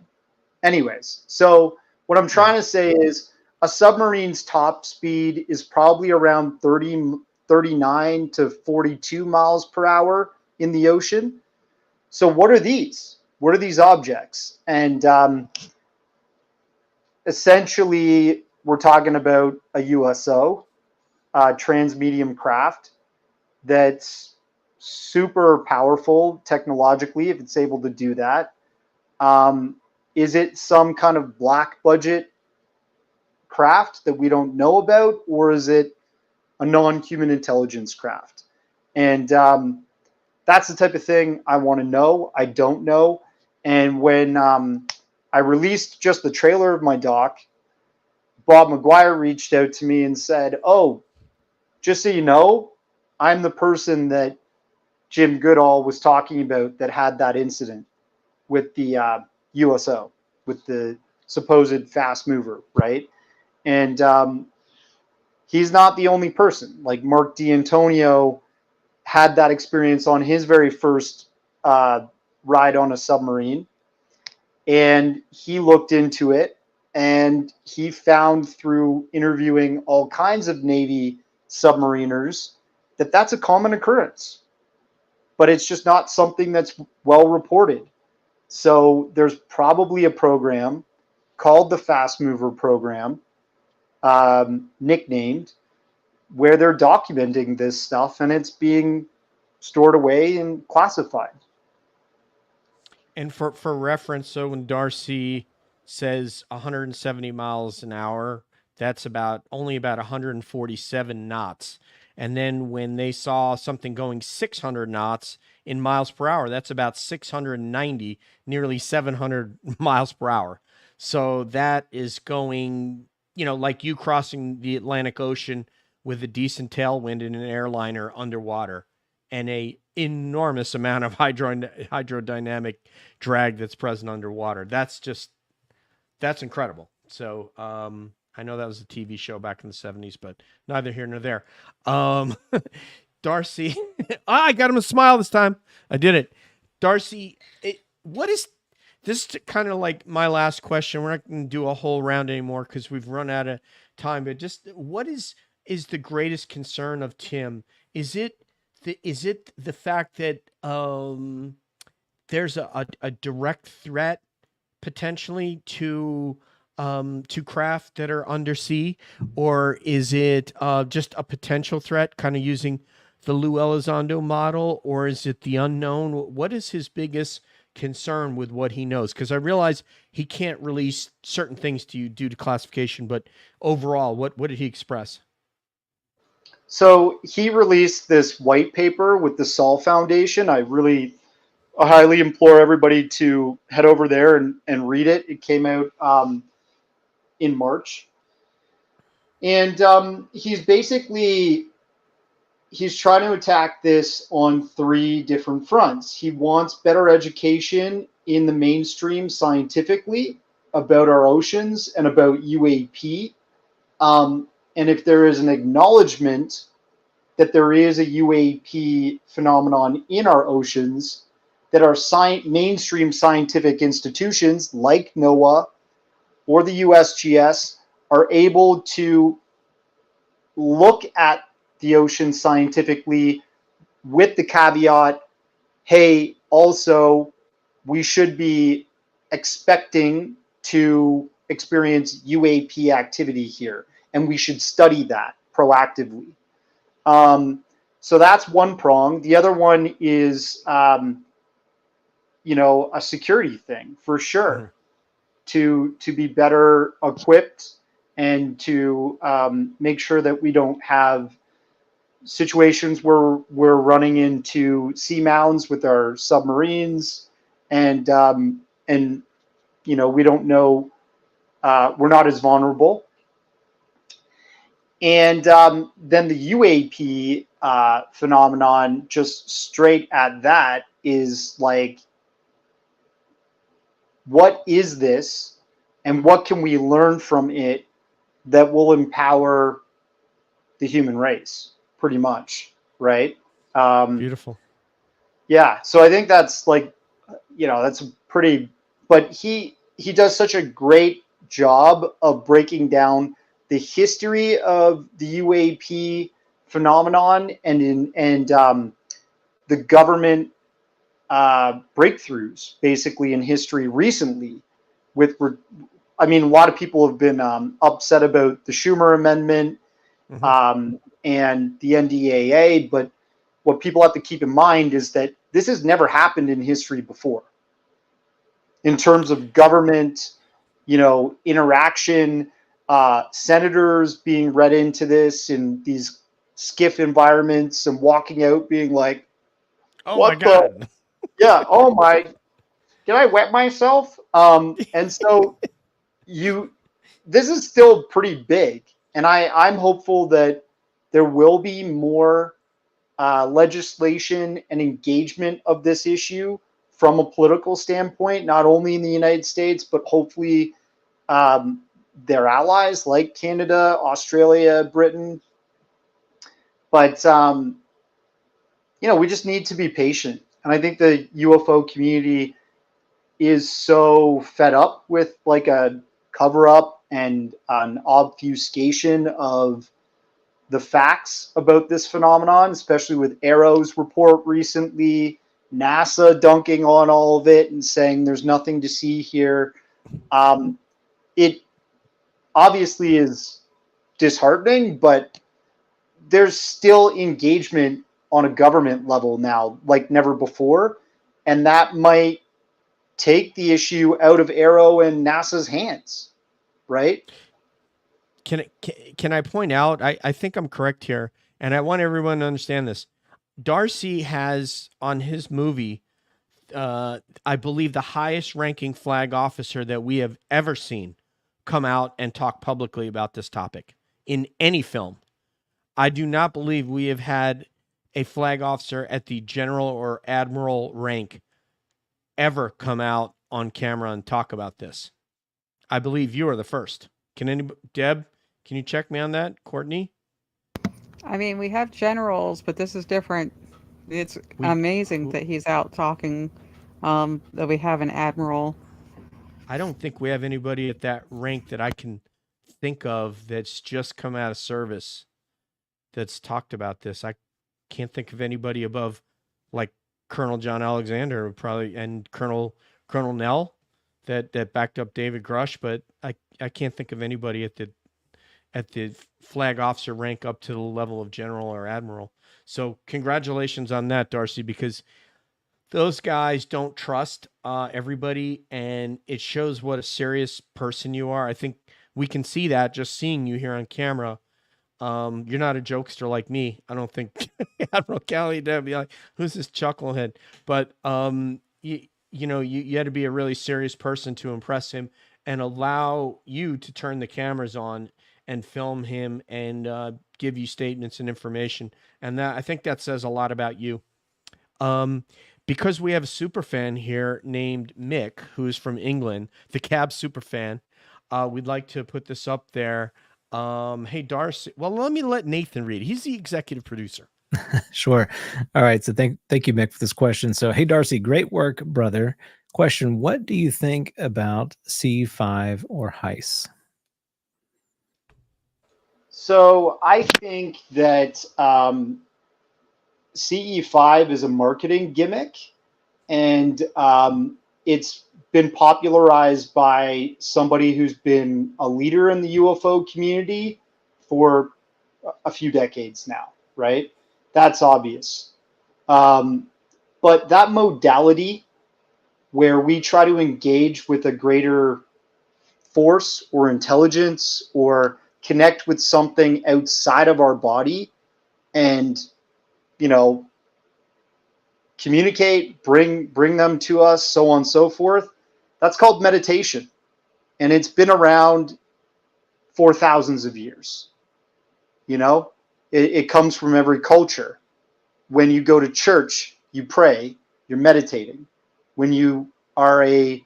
anyways. So what I'm trying to say is a submarine's top speed is probably around 39 to 42 miles per hour in the ocean. So what are these? What are these objects? And essentially, we're talking about a USO, Transmedium craft, that's super powerful technologically if it's able to do that. Is it some kind of black budget craft that we don't know about, or is it a non-human intelligence craft? And that's the type of thing I want to know. I don't know. And when I released just the trailer of my doc, Bob McGuire reached out to me and said, "Oh, just so you know, I'm the person that Jim Goodall was talking about that had that incident with the USO, with the supposed fast mover, right?" And he's not the only person. Like Mark D'Antonio had that experience on his very first ride on a submarine, and he looked into it, and he found through interviewing all kinds of Navy submariners that that's a common occurrence, but it's just not something that's well reported. So there's probably a program called the Fast Mover program, nicknamed, where they're documenting this stuff, and it's being stored away and classified. And for reference, so when Darcy says 170 miles an hour, that's only about 147 knots. And then when they saw something going 600 knots in miles per hour, that's about 690, nearly 700 miles per hour. So that is going, like you crossing the Atlantic Ocean with a decent tailwind in an airliner underwater, and a enormous amount of hydrodynamic drag that's present underwater. That's incredible. So I know that was a TV show back in the 70s, but neither here nor there. Darcy, I got him a smile this time. I did it. Darcy, this is kind of like my last question. We're not going to do a whole round anymore because we've run out of time, but just what is the greatest concern of Tim? Is it the fact that there's a direct threat potentially to craft that are undersea, or is it just a potential threat, kind of using the Lou Elizondo model, or is it the unknown? What is his biggest concern with what he knows? Because I realize he can't release certain things to you due to classification, but overall, what did he express? So he released this white paper with the Saul Foundation. I highly implore everybody to head over there and read it. It came out in March. And he's trying to attack this on 3 different fronts. He wants better education in the mainstream scientifically about our oceans and about UAP. And if there is an acknowledgement that there is a UAP phenomenon in our oceans, that our mainstream scientific institutions like NOAA or the USGS are able to look at the ocean scientifically with the caveat, hey, also, we should be expecting to experience UAP activity here, and we should study that proactively. So that's one prong. The other one is, a security thing for sure, to be better equipped and to make sure that we don't have situations where we're running into seamounts with our submarines, and we don't know, we're not as vulnerable. And then the UAP phenomenon, just straight at that, is like, what is this, and what can we learn from it that will empower the human race, pretty much, right? Beautiful. Yeah, so I think that's like, that's pretty, but he does such a great job of breaking down the history of the UAP phenomenon and the government breakthroughs basically in history recently. A lot of people have been upset about the Schumer Amendment and the NDAA, but what people have to keep in mind is that this has never happened in history before. In terms of government, interaction, senators being read into this in these skiff environments and walking out being like, "Oh my God!" Yeah. Oh my! Did I wet myself? And so this is still pretty big, and I'm hopeful that there will be more legislation and engagement of this issue from a political standpoint, not only in the United States, but hopefully their allies like Canada, Australia, Britain. But, we just need to be patient. And I think the UFO community is so fed up with like a cover up and an obfuscation of the facts about this phenomenon, especially with Arrow's report recently, NASA dunking on all of it and saying there's nothing to see here. It obviously is disheartening, but there's still engagement on a government level now, like never before, and that might take the issue out of Aero and NASA's hands, right? Can I point out? I think I'm correct here, and I want everyone to understand this. Darcy has on his movie, I believe, the highest ranking flag officer that we have ever seen come out and talk publicly about this topic in any film. I do not believe we have had a flag officer at the general or admiral rank ever come out on camera and talk about this. I believe you are the first. Can anybody, Deb, can you check me on that? Courtney? I mean, we have generals, but this is different. It's amazing that he's out talking, that we have an admiral. I don't think we have anybody at that rank that I can think of that's just come out of service that's talked about this. I can't think of anybody above like Colonel John Alexander probably and Colonel Nell that backed up David Grush, but I can't think of anybody at the flag officer rank up to the level of general or admiral. So congratulations on that, Darcy, because those guys don't trust everybody, and it shows what a serious person you are. I think we can see that just seeing you here on camera. You're not a jokester like me. I don't think Admiral Kelly would be like, who's this chucklehead? But you had to be a really serious person to impress him and allow you to turn the cameras on and film him and give you statements and information. And that, I think that says a lot about you. Because we have a super fan here named Mick, who's from England, the Cab super fan. We'd like to put this up there. Hey, Darcy. Well, let Nathan read. He's the executive producer. Sure. All right. So thank you, Mick, for this question. So, hey, Darcy, great work, brother. Question: what do you think about C5 or Heiss? So I think that CE5 is a marketing gimmick, and it's been popularized by somebody who's been a leader in the UFO community for a few decades now, right? That's obvious. But that modality where we try to engage with a greater force or intelligence or connect with something outside of our body and, communicate, bring them to us, so on and so forth. That's called meditation. And it's been around for thousands of years. It comes from every culture. When you go to church, you pray, you're meditating. When you are a,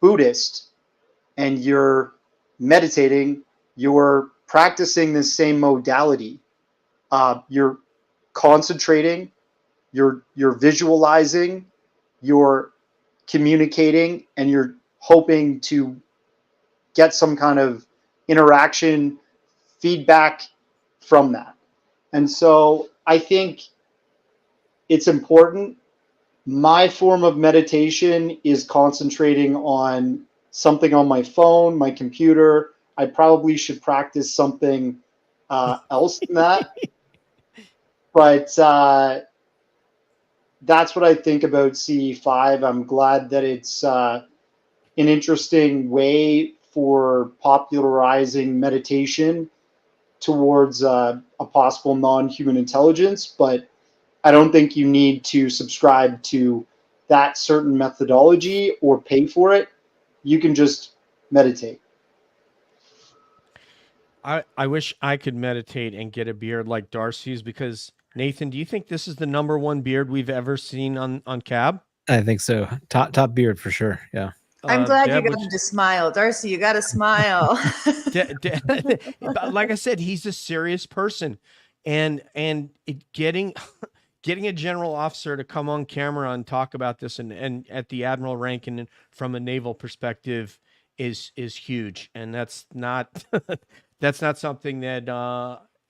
Buddhist and you're meditating, you're practicing the same modality. You're concentrating, you're visualizing, you're communicating, and you're hoping to get some kind of interaction, feedback from that. And so I think it's important. My form of meditation is concentrating on something on my phone, my computer. I probably should practice something else than that. But that's what I think about CE5. I'm glad that it's an interesting way for popularizing meditation towards a possible non-human intelligence, but I don't think you need to subscribe to that certain methodology or pay for it. You can just meditate. I wish I could meditate and get a beard like Darcy's, because Nathan, do you think this is the #1 beard we've ever seen on Cab? I think so. Top beard for sure. Yeah. I'm glad Deb, you got him to smile. Darcy, you got to smile. Like I said, he's a serious person, and getting a general officer to come on camera and talk about this and at the admiral rank and from a naval perspective is huge, and that's not that's not something that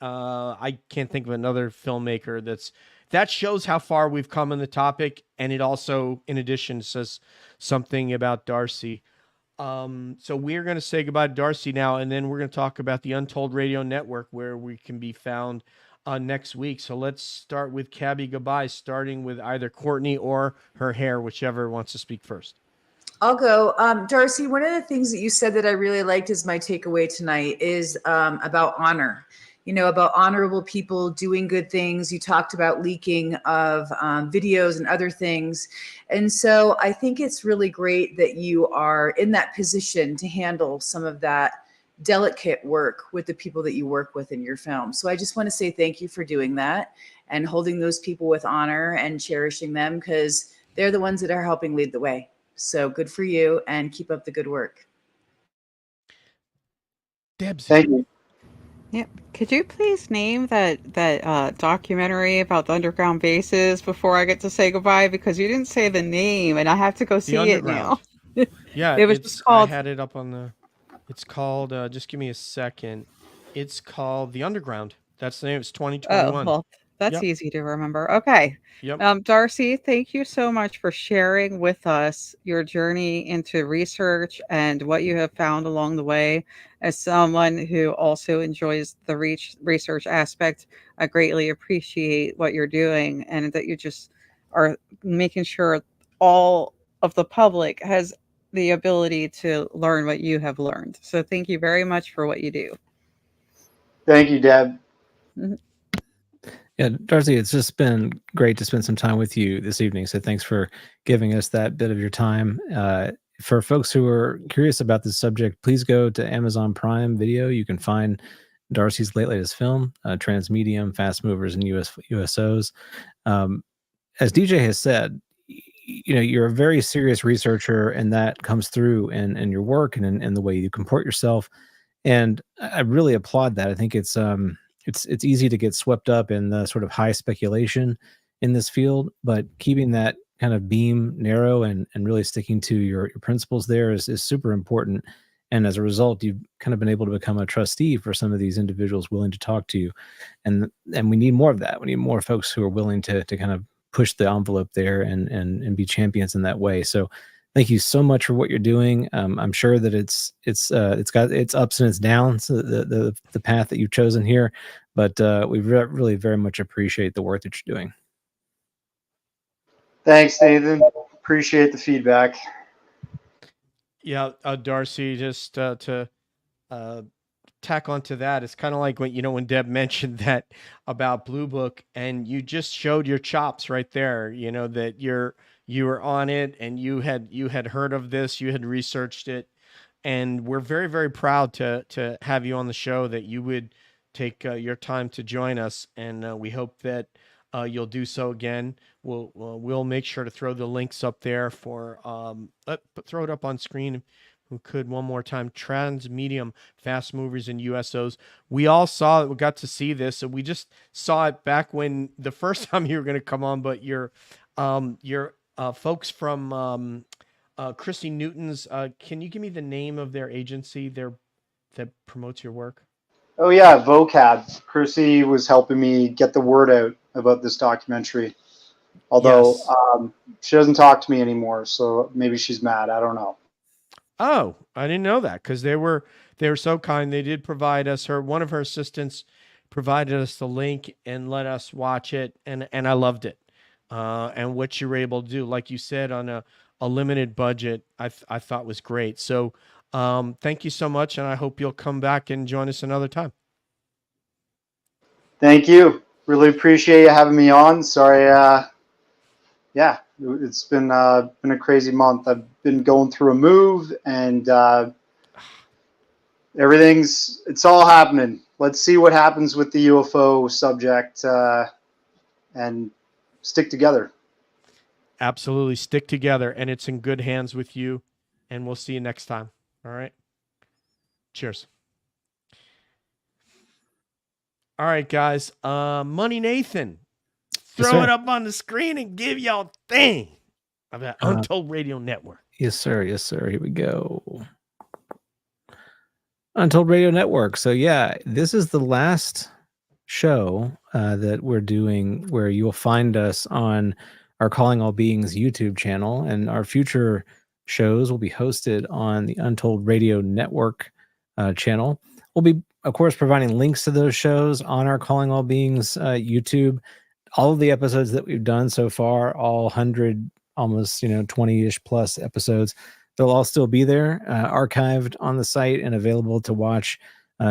I can't think of another filmmaker that shows how far we've come in the topic, and it also, in addition, says something about Darcy. So we're going to say goodbye to Darcy now, and then we're going to talk about the Untold Radio Network, where we can be found next week. So let's start with Cabby goodbye, starting with either Courtney or her hair, whichever wants to speak first. I'll go. Darcy, one of the things that you said that I really liked as my takeaway tonight is about honor. You know, about honorable people doing good things. You talked about leaking of videos and other things. And so I think it's really great that you are in that position to handle some of that delicate work with the people that you work with in your film. So I just want to say thank you for doing that and holding those people with honor and cherishing them, because they're the ones that are helping lead the way. So good for you, and keep up the good work. Debs. Thank you. Yep. Could you please name that documentary about the underground bases before I get to say goodbye? Because you didn't say the name, and I have to go see it now. Yeah, It was just called. I had it up on the. It's called. Just give me a second. It's called The Underground. That's the name. It's 2021. Oh, well, that's Yep. easy to remember. Okay. Yep. Darcy, thank you so much for sharing with us your journey into research and what you have found along the way. As someone who also enjoys the research aspect, I greatly appreciate what you're doing, and that you just are making sure all of the public has the ability to learn what you have learned. So thank you very much for what you do. Thank you, Deb. Yeah, Darcy, it's just been great to spend some time with you this evening. So thanks for giving us that bit of your time. For folks who are curious about this subject, please go to Amazon Prime Video. You can find Darcy's latest film, Transmedium, Fastmovers and USOs. As DJ has said, you know, you're a very serious researcher, and that comes through in your work and in the way you comport yourself. And I really applaud that. I think it's easy to get swept up in the sort of high speculation in this field, but keeping that kind of beam narrow and really sticking to your principles there is super important. And as a result, you've kind of been able to become a trustee for some of these individuals willing to talk to you. And we need more of that. We need more folks who are willing to kind of push the envelope there and be champions in that way. So thank you so much for what you're doing. I'm sure that it's got its ups and its downs, the path that you've chosen here, but we really very much appreciate the work that you're doing. Thanks, Nathan. Appreciate the feedback. Yeah, Darcy, just to tack onto that, it's kind of like when Deb mentioned that about Blue Book, and you just showed your chops right there. You know that you were on it, and you had heard of this, you had researched it, and we're very, very proud to have you on the show, that you would take your time to join us, and we hope that you'll do so again. We'll make sure to throw the links up there for throw it up on screen if we could one more time. Transmedium, Fastmovers and USOs. We all saw it. We got to see this, so we just saw it back when the first time you were going to come on. But your folks from Chrissy Newton's. Can you give me the name of their agency that promotes your work? Oh yeah, vocab. Chrissy was helping me get the word out about this documentary. Although Yes. She doesn't talk to me anymore, so maybe she's mad. I don't know. Oh, I didn't know that, because they were so kind. They did provide us one of her assistants provided us the link and let us watch it, and I loved it. And what you were able to do, like you said, on a limited budget, I thought was great. So thank you so much, and I hope you'll come back and join us another time. Thank you. Really appreciate you having me on. Sorry, yeah, it's been a crazy month. I've been going through a move, and it's all happening. Let's see what happens with the UFO subject, and stick together. Absolutely, stick together, and it's in good hands with you, and we'll see you next time. All right. Cheers. All right, guys. Money Nathan, throw it up on the screen and give y'all thing about Untold Radio Network. Yes, sir. Yes, sir. Here we go. Untold Radio Network. So yeah, this is the last show that we're doing where you'll find us on our Calling All Beings YouTube channel, and our future shows will be hosted on the Untold Radio Network channel. We'll be, of course, providing links to those shows on our Calling All Beings YouTube. All of the episodes that we've done so far, all 100, almost 20-ish plus episodes, they'll all still be there, archived on the site and available to watch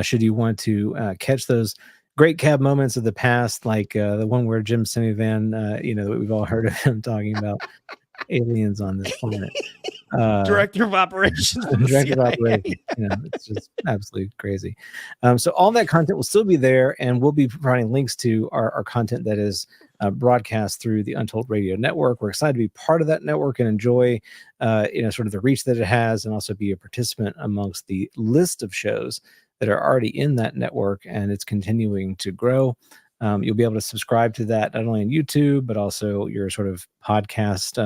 should you want to catch those great cab moments of the past, like the one where Jim Semivan, that we've all heard of him talking about aliens on this planet. Director of operations. Director of operations. It's just absolutely crazy. So all that content will still be there, and we'll be providing links to our content that is broadcast through the Untold Radio Network. We're excited to be part of that network and enjoy, sort of the reach that it has, and also be a participant amongst the list of shows that are already in that network, and it's continuing to grow. You'll be able to subscribe to that not only on YouTube, but also your sort of podcast,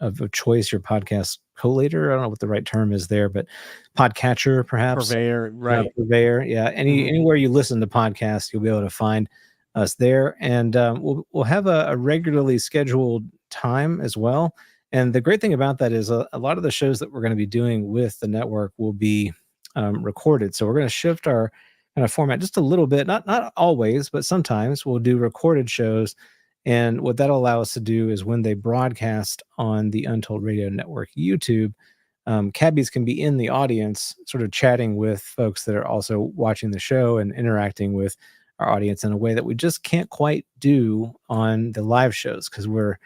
of choice, your podcast collator. I don't know what the right term is there, but podcatcher, perhaps. Purveyor, right? Purveyor, yeah. Anywhere you listen to podcasts, you'll be able to find us there, and we'll have a regularly scheduled time as well. And the great thing about that is a lot of the shows that we're going to be doing with the network will be recorded. So we're going to shift our kind of format just a little bit, not always, but sometimes we'll do recorded shows. And what that'll allow us to do is when they broadcast on the Untold Radio Network YouTube, cabbies can be in the audience sort of chatting with folks that are also watching the show and interacting with our audience in a way that we just can't quite do on the live shows, because we're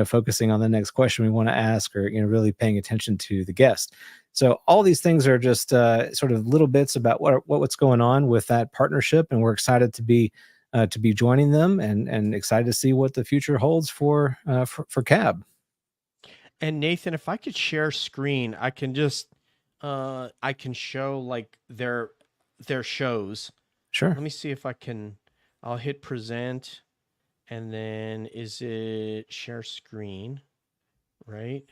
focusing on the next question we want to ask, or really paying attention to the guest. So all these things are just sort of little bits about what's going on with that partnership, and we're excited to be joining them, and excited to see what the future holds for CAB. And Nathan, if I could share screen, I can just I can show like their shows. Sure. Let me see if I can. I'll hit present, and then is it share screen, right?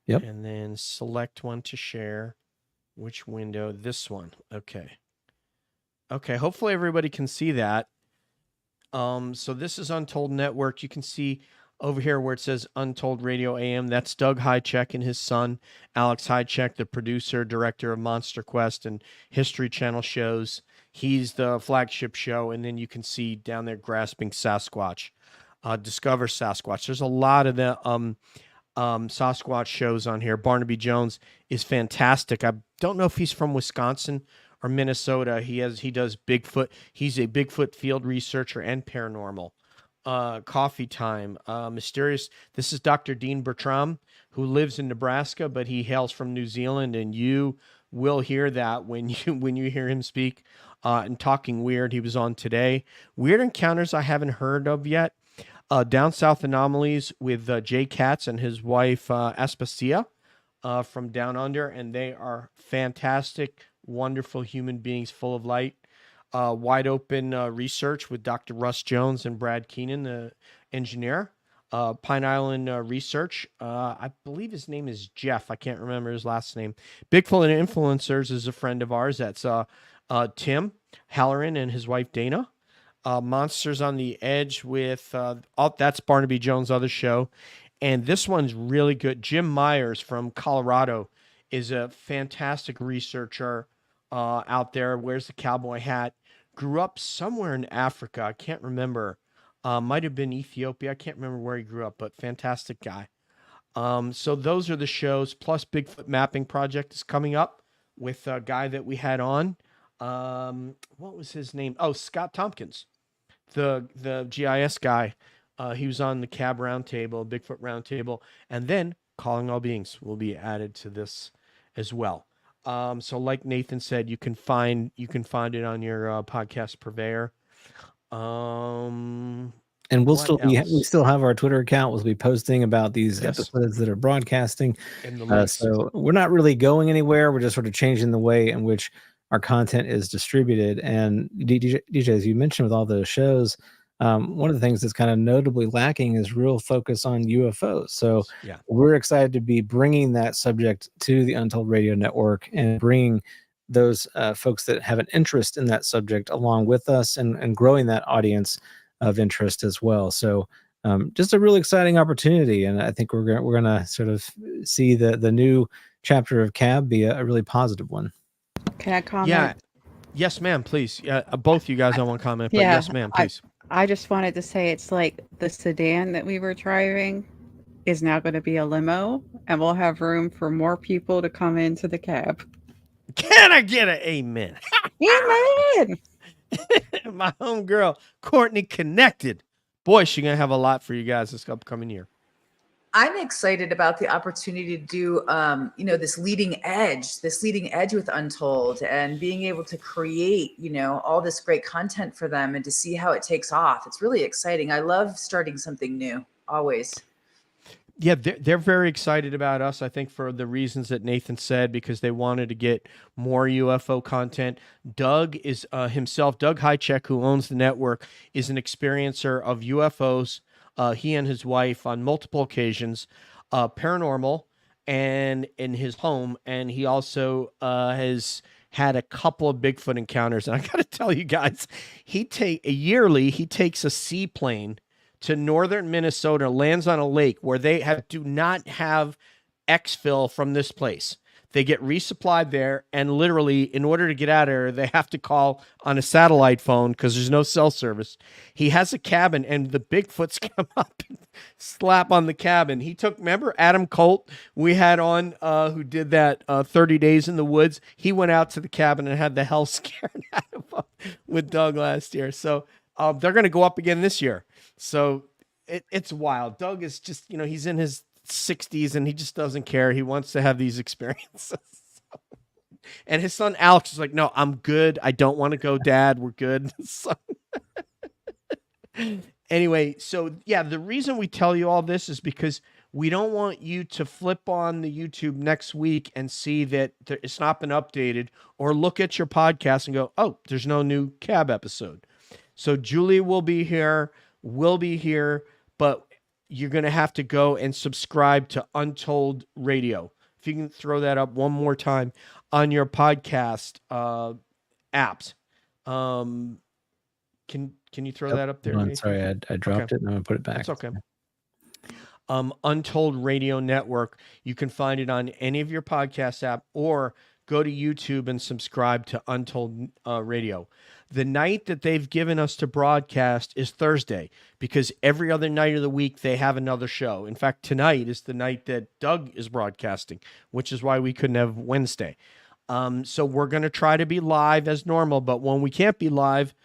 Yep. And then select one to share. Which window? This one. Okay. Okay, hopefully everybody can see that. So this is Untold Network. You can see over here where it says Untold Radio AM. That's Doug Highcheck and his son, Alex Highcheck, the producer, director of Monster Quest and History Channel shows. He's the flagship show. And then you can see down there Grasping Sasquatch, Discover Sasquatch. There's a lot of the Sasquatch shows on here. Barnaby Jones is fantastic. I don't know if he's from Wisconsin or Minnesota. He does Bigfoot. He's a Bigfoot field researcher and paranormal. Coffee Time, Mysterious. This is Dr. Dean Bertram, who lives in Nebraska, but he hails from New Zealand, and you will hear that when you hear him speak. And Talking Weird, he was on today. Weird Encounters I haven't heard of yet. Down South Anomalies with Jay Katz and his wife Aspasia from Down Under, and they are fantastic, wonderful human beings full of light. Wide Open Research with Dr. Russ Jones and Brad Keenan, the engineer. Pine Island Research. I believe his name is Jeff. I can't remember his last name. Bigfoot and Influencers is a friend of ours. That's Tim Halloran and his wife Dana. Monsters on the Edge with that's Barnaby Jones' other show. And this one's really good. Jim Myers from Colorado is a fantastic researcher out there. Wears the cowboy hat. Grew up somewhere in Africa. I can't remember. Might have been Ethiopia. I can't remember where he grew up, but fantastic guy. So those are the shows. Plus Bigfoot Mapping Project is coming up with a guy that we had on. What was his name? Oh, Scott Tompkins, the GIS guy. He was on the CAB Roundtable, Bigfoot Roundtable, and then Calling All Beings will be added to this as well. So like Nathan said, you can find it on your podcast purveyor. And we still have our Twitter account. We'll be posting about these episodes that are broadcasting. So we're not really going anywhere. We're just sort of changing the way in which our content is distributed. And DJ, as you mentioned with all those shows, one of the things that's kind of notably lacking is real focus on UFOs. So we're excited to be bringing that subject to the Untold Radio Network and bringing those folks that have an interest in that subject along with us, and growing that audience of interest as well. So just a really exciting opportunity. And I think we're gonna sort of see the new chapter of cab be a really positive one. Can I comment? Yeah. Yes, ma'am, please. Yeah, both you guys, I want to comment, but Yeah, yes, ma'am, please. I just wanted to say it's like the sedan that we were driving is now going to be a limo, and we'll have room for more people to come into the cab. Can I get an amen? Amen. My homegirl, Courtney Connected. Boy, she's going to have a lot for you guys this upcoming year. I'm excited about the opportunity to do, this leading edge with Untold, and being able to create, all this great content for them and to see how it takes off. It's really exciting. I love starting something new, always. Yeah, they're very excited about us, I think, for the reasons that Nathan said, because they wanted to get more UFO content. Doug is himself, Doug Hychek, who owns the network, is an experiencer of UFOs. He and his wife on multiple occasions, paranormal, and in his home. And he also has had a couple of Bigfoot encounters. And I got to tell you guys, he takes a seaplane to northern Minnesota, lands on a lake where they do not have exfil from this place. They get resupplied there, and literally, in order to get out of there, they have to call on a satellite phone because there's no cell service. He has a cabin, and the Bigfoots come up and slap on the cabin. He took, remember Adam Colt we had on, who did that 30 Days in the Woods? He went out to the cabin and had the hell scared out of him with Doug last year. So they're going to go up again this year. So it's wild. Doug is just, he's in his 60s and he just doesn't care. He wants to have these experiences. And his son Alex is like, no, I'm good. I don't want to go, Dad. We're good. So anyway, so yeah, the reason we tell you all this is because we don't want you to flip on the YouTube next week and see that it's not been updated, or look at your podcast and go, oh, there's no new cab episode. So Julie will be here. We'll be here, but you're going to have to go and subscribe to Untold Radio. If you can throw that up one more time on your podcast apps. Can you throw that up there? I'm sorry, I dropped it and I'm going to put it back. That's okay. Untold Radio Network. You can find it on any of your podcast app, or go to YouTube and subscribe to Untold Radio. The night that they've given us to broadcast is Thursday, because every other night of the week they have another show. In fact, tonight is the night that Doug is broadcasting, which is why we couldn't have Wednesday. So we're going to try to be live as normal, but when we can't be live,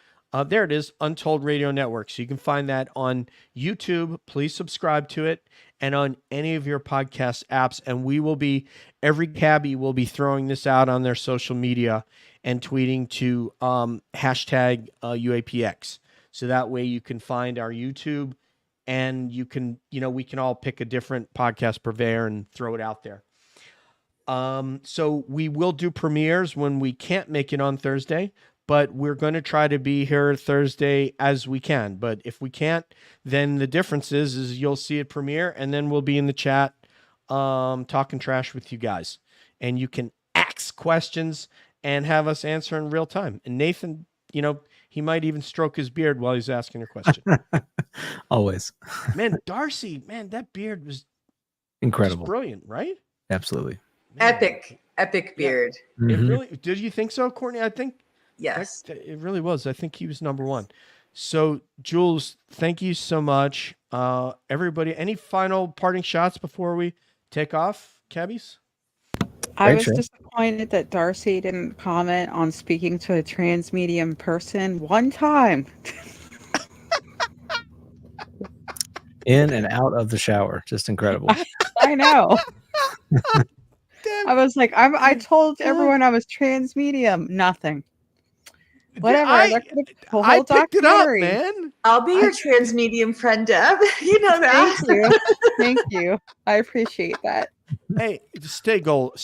there it is, Untold Radio Network. So you can find that on YouTube. Please subscribe to it, and on any of your podcast apps. And we will be, every cabbie will be throwing this out on their social media and tweeting to hashtag UAPX. So that way you can find our YouTube, and you can, we can all pick a different podcast purveyor and throw it out there. So we will do premieres when we can't make it on Thursday, but we're going to try to be here Thursday as we can. But if we can't, then the difference is you'll see it premiere, and then we'll be in the chat talking trash with you guys. And you can ask questions and have us answer in real time. And Nathan, he might even stroke his beard while he's asking a question. Always. Man, Darcy, that beard was incredible. Brilliant, right? Absolutely. Man. Epic beard. Yeah. Mm-hmm. It really, did you think so, Courtney? I think yes, it really was. I think he was number one. So Jules, thank you so much. Everybody, any final parting shots before we take off, cabbies? I was disappointed that Darcy didn't comment on speaking to a transmedium person one time. In and out of the shower. Just incredible. I know. I was like, I told everyone I was transmedium. Nothing. Whatever. I picked it up, man. I'll be your transmedium friend, Deb. You know that. Thank you. Thank you. I appreciate that. Hey, stay gold,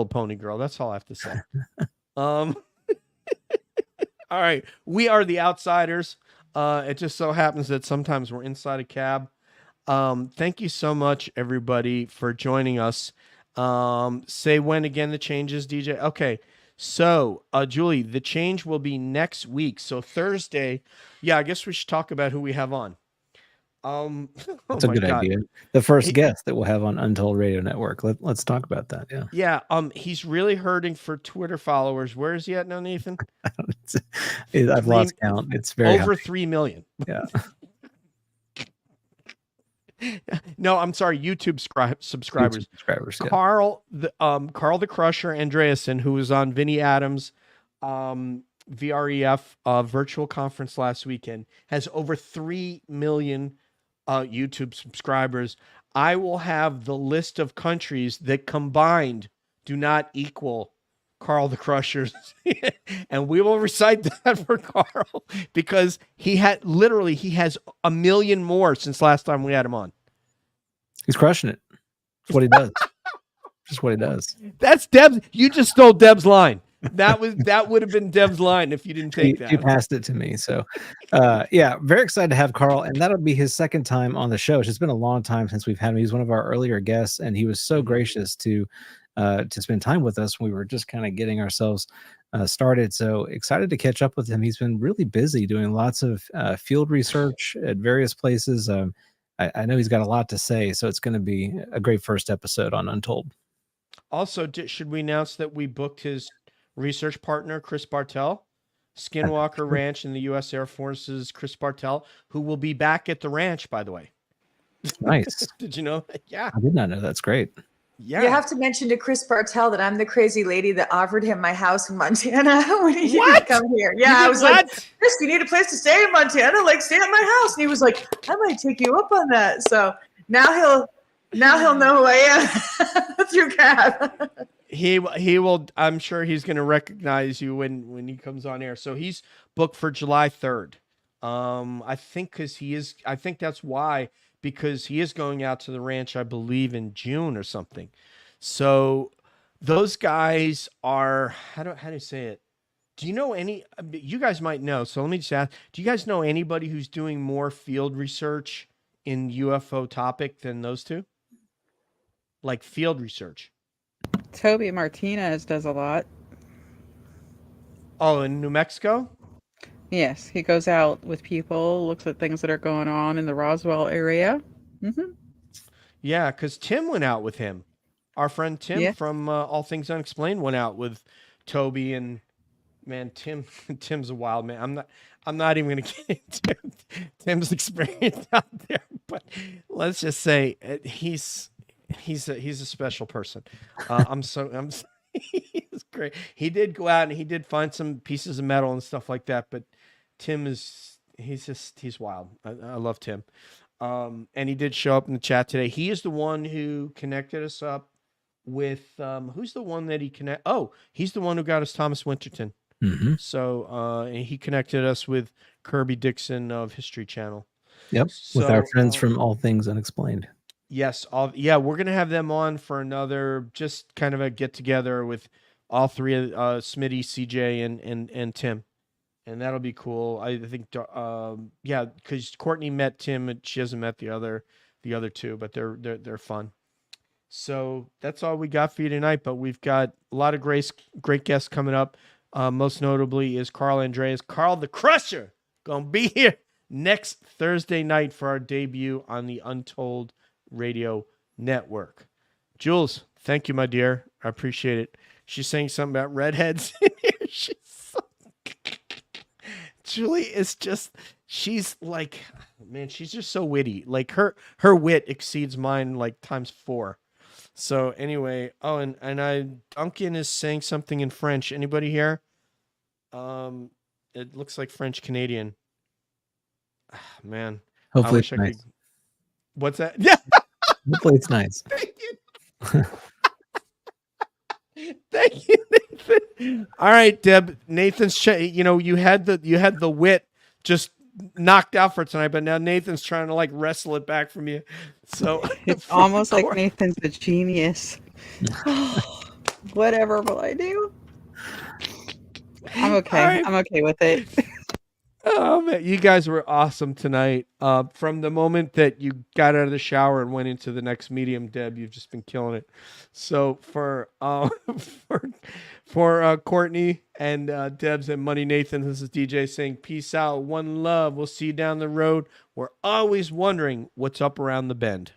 pony girl. That's all I have to say. All right. We are the outsiders. It just so happens that sometimes we're inside a cab. Thank you so much, everybody, for joining us. Say when again the changes, DJ. Okay. So, Julie, the change will be next week. So Thursday. Yeah, I guess we should talk about who we have on. Oh That's a my good God. idea. The first He- guest that we'll have on Untold Radio Network. Let's talk about that. Yeah. Yeah. He's really hurting for Twitter followers. Where is he at now, Nathan? I've lost count. It's very over high. 3 million. Yeah. No, I'm sorry. YouTube subscribers. Subscribers. Yeah. Carl the Crusher Andreasen, who was on Vinnie Adams' VREF virtual conference last weekend, has over 3 million YouTube subscribers. I will have the list of countries that combined do not equal Carl the Crusher's, and we will recite that for Carl because he has 1 million more since last time we had him on. He's crushing it. That's what he does. Just what he does. That's Deb's. You just stole Deb's line. That would have been Deb's line if you didn't take that. He passed it to me. So, yeah, very excited to have Carl, and that'll be his second time on the show. It's been a long time since we've had him. He's one of our earlier guests, and he was so gracious to spend time with us. We were just kind of getting ourselves started. So excited to catch up with him. He's been really busy doing lots of field research at various places. I know he's got a lot to say, so it's going to be a great first episode on Untold. Also, should we announce that we booked his research partner, Chris Bartell, Skinwalker Ranch in the U.S. Air Force's Chris Bartell, who will be back at the ranch, by the way. Nice. Did you know? Yeah. I did not know. That's great. Yeah. You have to mention to Chris Bartell that I'm the crazy lady that offered him my house in Montana when he didn't come here. Yeah, I was like, Chris, you need a place to stay in Montana? Like, stay at my house. And he was like, I might take you up on that. So now he'll know who I am through Cab. He will. I'm sure he's going to recognize you when he comes on air. So he's booked for July 3rd. I think that's why, because he is going out to the ranch, I believe, in June or something. So those guys are, how do you say it? Do you know you guys might know. So let me just ask, do you guys know anybody who's doing more field research in UFO topic than those two? Like field research. Toby Martinez does a lot. Oh, in New Mexico? Yes, he goes out with people, looks at things that are going on in the Roswell area. Mm-hmm. Yeah, because Tim went out with him. Our friend Tim from All Things Unexplained went out with Toby, and man, Tim's a wild man. I'm not even going to get into Tim's experience out there, but let's just say he's a special person. He's great. He did go out and he did find some pieces of metal and stuff like that, but Tim he's wild. I love Tim. And he did show up in the chat today. He is the one who connected us up with who's the one that he's the one who got us Thomas Winterton. Mm-hmm. So and he connected us with Kirby Dixon of History Channel. Yep. With our friends from All Things Unexplained. Yes. We're going to have them on for another, just kind of a get together with all three of Smitty, CJ, and Tim. And that'll be cool. I think, because Courtney met Tim, and she hasn't met the other two, but they're fun. So that's all we got for you tonight. But we've got a lot of great guests coming up. Most notably is Carl the Crusher, gonna be here next Thursday night for our debut on the Untold Radio Network. Jules, thank you, my dear. I appreciate it. She's saying something about redheads in here. Julie is she's like, man, she's just so witty. Like her wit exceeds mine like times 4. So anyway, Duncan is saying something in French. Anybody here? It looks like French Canadian. Man, Hopefully it's nice. What's that? Yeah. Hopefully it's nice. Thank you. Thank you, Nathan. All right, Deb. Nathan's you had the wit just knocked out for tonight, but now Nathan's trying to like wrestle it back from you. So it's almost like Nathan's a genius. Whatever will I do? I'm okay. Right. I'm okay with it. Oh man, you guys were awesome tonight. From the moment that you got out of the shower and went into the next medium, Deb, you've just been killing it. So for Courtney, And Debs and Money Nathan, this is DJ saying, peace out, one love. We'll see you down the road. We're always wondering what's up around the bend.